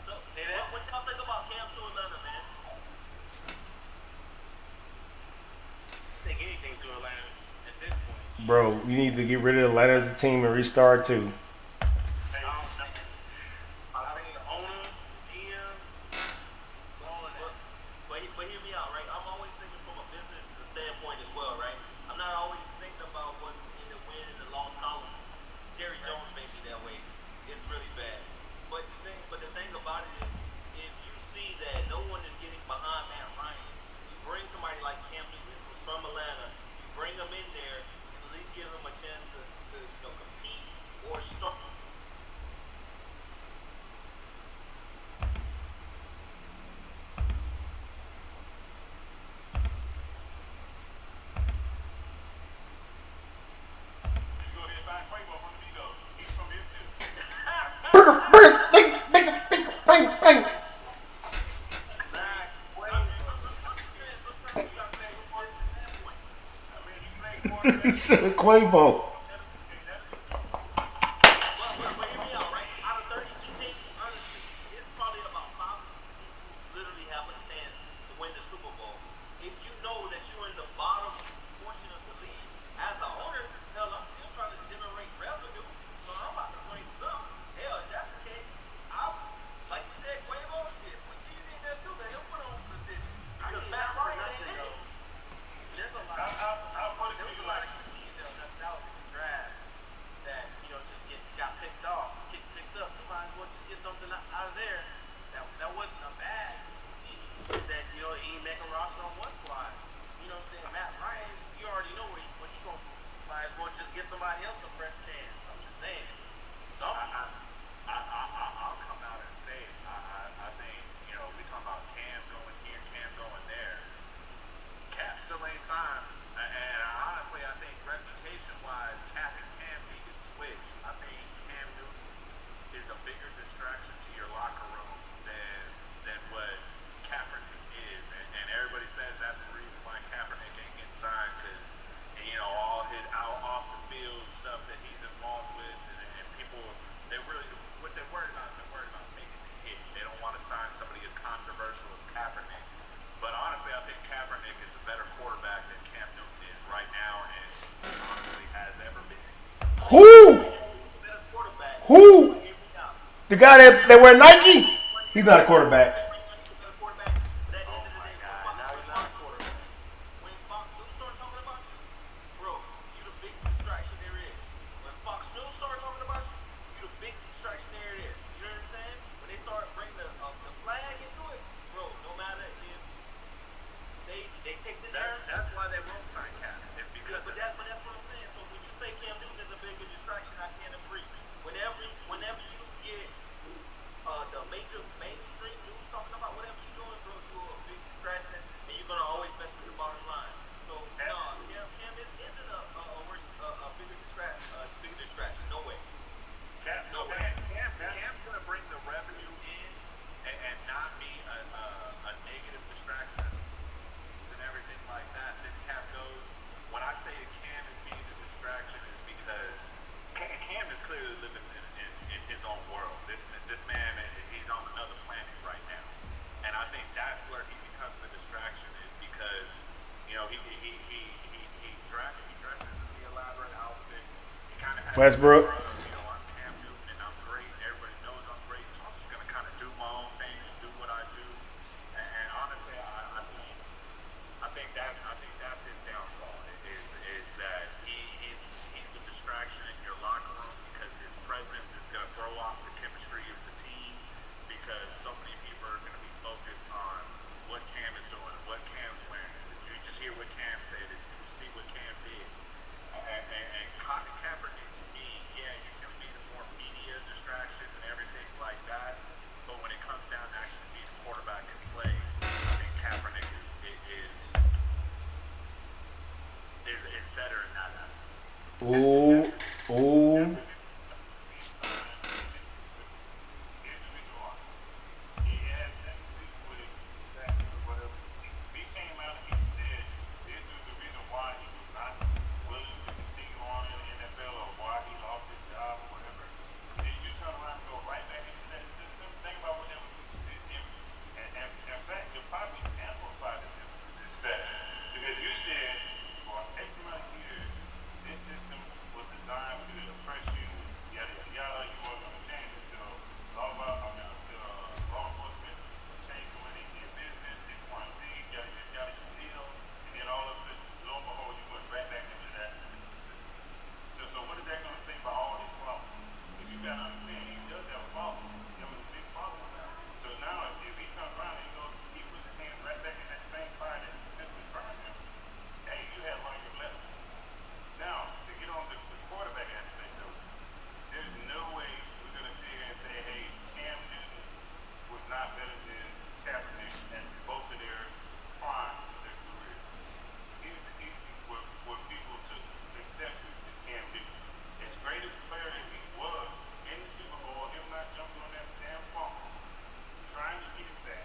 So what y'all think about Cam to Atlanta, man? Think anything to Atlanta at this point. Bro, you need to get rid of Atlanta as a team and restart too. I mean, owner, GM, all of that. But hear me out, right? I'm always thinking from a business standpoint as well, right? I'm not always thinking about what's in the win and the loss column. Jerry Jones made me that way. It's really bad. But the thing about it is, if you see that no one is getting behind Matt Ryan, you bring somebody like Cam Newton who's from Atlanta, you bring him in there, and at least give him a chance to compete or start. Just go ahead and sign Quavo from the Vigo. He's from here too. Quavo. But hear me out, right? Out of 32 teams, honestly, it's probably about 5 teams who literally have a chance to win the Super Bowl. If you know that you're in the bottom portion of the league, as an owner, hell, I'm still trying to generate revenue, so I'm about to bring some. Hell, if that's the case, like you said, Quavo, shit, put Jeezy in there too, let him put on for the city. Because Matt Ryan ain't in it. There's a lot. I'll put it to There was you a lot like of QBs that was in the draft that just got picked off, picked up. You might as well just get something out of there. That wasn't a bad. That he ain't make a roster on one squad. You know what I'm saying? Matt Ryan, you already know what he going. Might as well just give somebody else a fresh chance. I'm just saying. I'll come out and say it. I think, we talk about Cam going here, Cam going there. Cap still ain't signed. And honestly, I think reputation-wise, Cap and Cam need to switch. I think Cam Newton is a bigger distraction to your locker room than what Kaepernick is. And everybody says that's the reason why Kaepernick ain't getting signed because, all his off the field stuff that he's involved with and people, what they're worried about taking the hit. They don't want to sign somebody as controversial as Kaepernick. But honestly, I think Kaepernick is a better quarterback than Cam Newton is right now and honestly has ever been. Who? Better quarterback. Who? Hear me out. The guy that wear Nike? He's not a quarterback. When Fox News start talking about you, bro, you the biggest distraction there is. When Fox News start talking about you, you the biggest distraction there is. You know what I'm saying? When they start bringing the flag into it, bro, no matter if they take the narrative. That's why they won't sign Cap. It's because But that's what I'm saying. So when you say Cam Newton is a bigger distraction, I can't agree. Whenever you get the major mainstream news Westbrook. I'm Cam Newton and I'm great. Everybody knows I'm great, so I'm just gonna kind of do my own thing and do what I do. And honestly, I think that's his downfall. Is that he's a distraction in your locker room because his presence is gonna throw off the chemistry of the team because so many people are gonna be focused on what Cam is doing, what Cam's wearing. Did you just hear what Cam said? Did you see what Cam did? And Kaepernick, to me, yeah, he's going to be the more media distraction and everything like that. But when it comes down to actually being a quarterback and play, I think Kaepernick is better in that aspect. Ooh, ooh. Here's the reason why. He had nothing to do with it, that or whatever. He came out and he said this was the reason why he was not willing to continue on in the NFL or why he lost his job or whatever. Then you turn around and go right back into that system. Think about what that would do to his image. And in fact, it probably amplified his image, especially because you said for X amount of years, this system was designed to oppress you, yada yada yada. You weren't going to change it until law enforcement changed the way they did business, did quarantine, yada yada yada, you deal, and then all of a sudden, lo and behold, you went right back into that system. So what is that going to say about all his problems? But you got to understand, he does have a problem. He has a big problem now. So now, if he turns around and he puts his hands right back in that same fire that potentially burned him, hey, you have learned your lesson. Now, to get on the quarterback aspect of it, there's no way we're going to sit here and say, hey, Cam Newton was not better than Kaepernick at both of their prime of their career. Here's the issue where people took exception to Cam Newton. As great as a player as he was in the Super Bowl, him not jumping on that damn fumble, trying to get it back,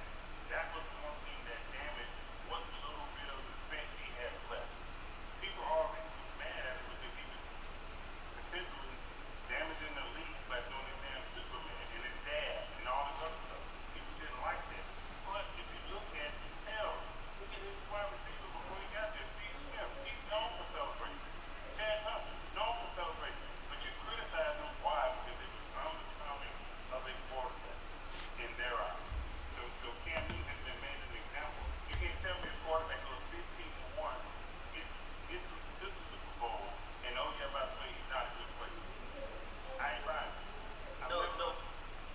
that was the one thing that damaged what little bit of defense he had left. People are already mad at him because he was potentially damaging the league by doing his damn Superman and his dad and all this other stuff. People didn't like that. But if you look at his wide receiver before he got there, Steve Smith, he's known for celebrating. Chad Thompson, known for celebrating. But you criticize him, why? Because it was unbecoming of a quarterback in their eyes. So Cam Newton has been made an example. You can't tell me a quarterback goes 15-1, gets to the Super Bowl, and oh yeah, by the way, he's not a good player. I ain't lying. No.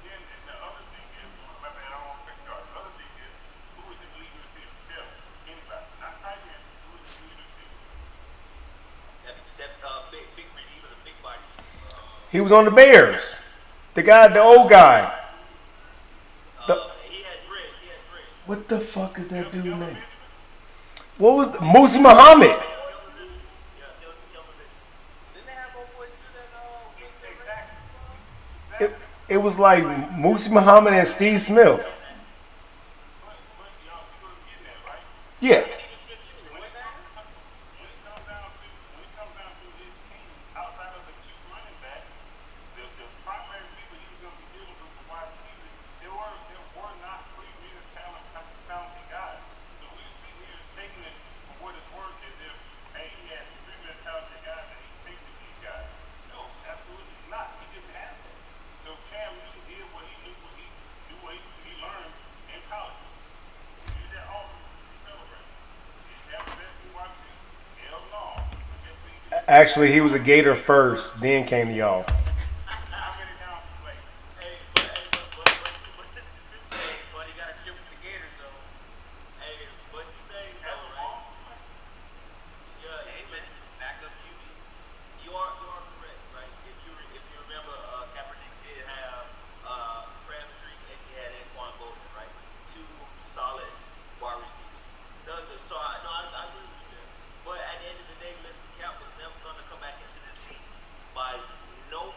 Then the other thing is, my bad, I don't want to pick yard. The other thing is, who is his leading receiver? Tell me. Anybody. Not tight end. Who is his leading receiver? Big he was a big body. He was on the Bears. The old guy. He had dread. What the fuck is that dude's name? What was Musi Muhammad? Didn't they have old boy too that Exactly. It was like Musi Muhammad and Steve Smith. But y'all see what I'm getting at, right? Yeah. When it comes down to his team, outside of the two running backs, the primary people he was going to be dealing with, the wide receivers, there were not premier talented guys. So we sit here taking it for what it's worth as if, hey, he had premier talented guys and he takes it these guys. No, absolutely not. He didn't have that. So Cam Newton did what he knew, what he learned in college. He was at Auburn. He celebrated. Is that the best wide receivers? Hell no. But guess what he did? Actually, he was a Gator first, then came to y'all. How many downs he played? but he got a ship with the Gators, so but you think As a right? ball player. Yeah, hey man, backup QB. You are correct, right? If you remember, Kaepernick did have Crabtree and he had Anquan Bolden, right? Two solid wide receivers. So I agree with you there. But at the end of the day, listen, Cap is never going to come back into this league by no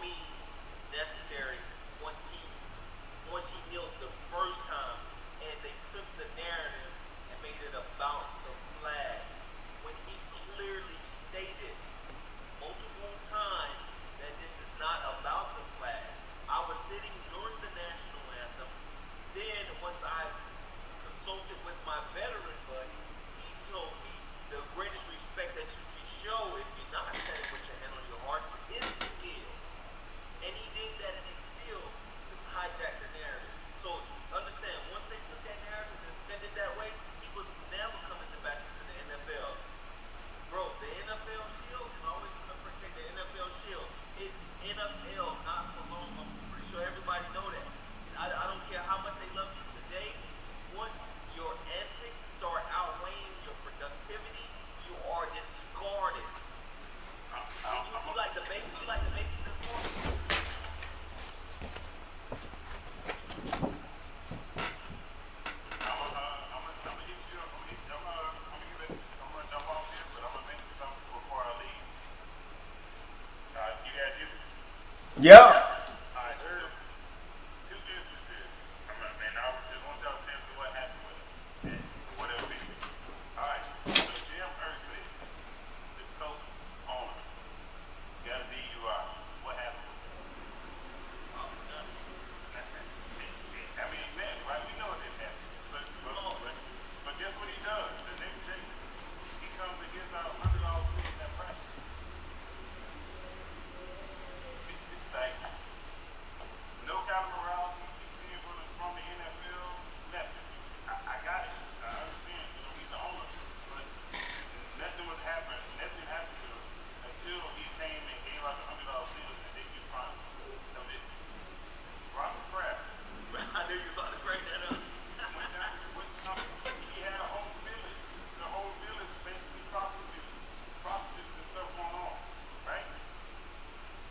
ask you. Yeah. All right, so two instances. Man, I just want y'all to tell me what happened with it. Whatever it is. All right. So Jim Irsay, the Colts owner, got a DUI. What happened with it? I mean, man, right? We know it didn't happen. But guess what he does? The next day, he comes and gives out $100 bills at practice. Like, no kind of morality. Keeps being from the NFL. Nothing. I got it. I understand. You know, he's the owner. But nothing was happening. Nothing happened to him until he came and gave out the $100 bills and they get fined. That was it. Robert Kraft. I knew you was about to bring that up. Went down, he had a whole village. The whole village basically prostitutes and stuff going on, right?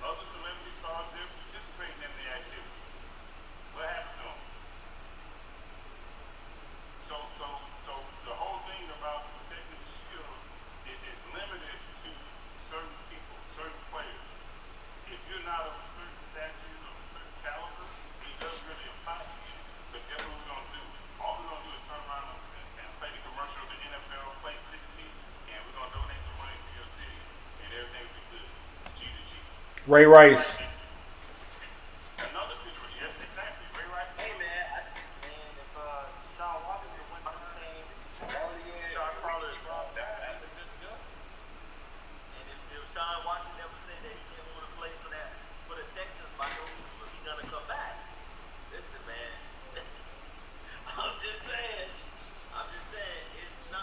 Other celebrity stars, they're participating in the activity. What happened to them? So the whole thing about protecting the shield is limited to certain people, certain players. If you're not of a certain stature, of a certain caliber, it doesn't really apply to you. Because guess what we're going to do? All we're going to do is turn around and play the commercial of the NFL, play 60, and we're going to donate some money to your city, and everything will be good. G to G. Ray Rice. Another situation, yes, exactly. Ray Rice. Hey man, if Sean Washington went to the same Sean Paul is wrong. That's good to go. And if Sean Washington ever said that he didn't want to play for the Texans, by no means was he gonna come back. Listen, man. I'm just saying. It's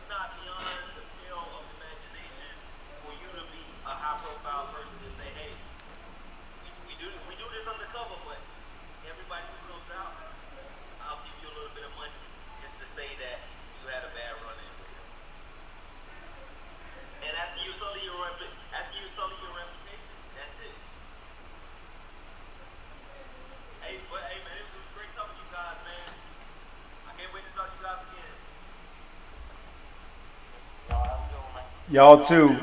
not beyond the pale of imagination for you to be a high-profile person and say, hey, we do this undercover, but everybody who comes out, I'll give you a little bit of money just to say that you had a bad run-in with him. And after you sully your reputation, that's it. Hey man, it was great talking to you guys, man. I can't wait to talk to you guys again. Y'all too.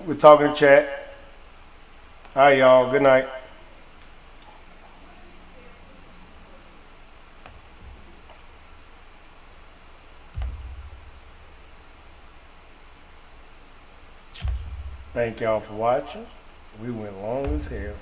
We're talking chat. All right, y'all. Good night. Thank y'all for watching. We went long as hell.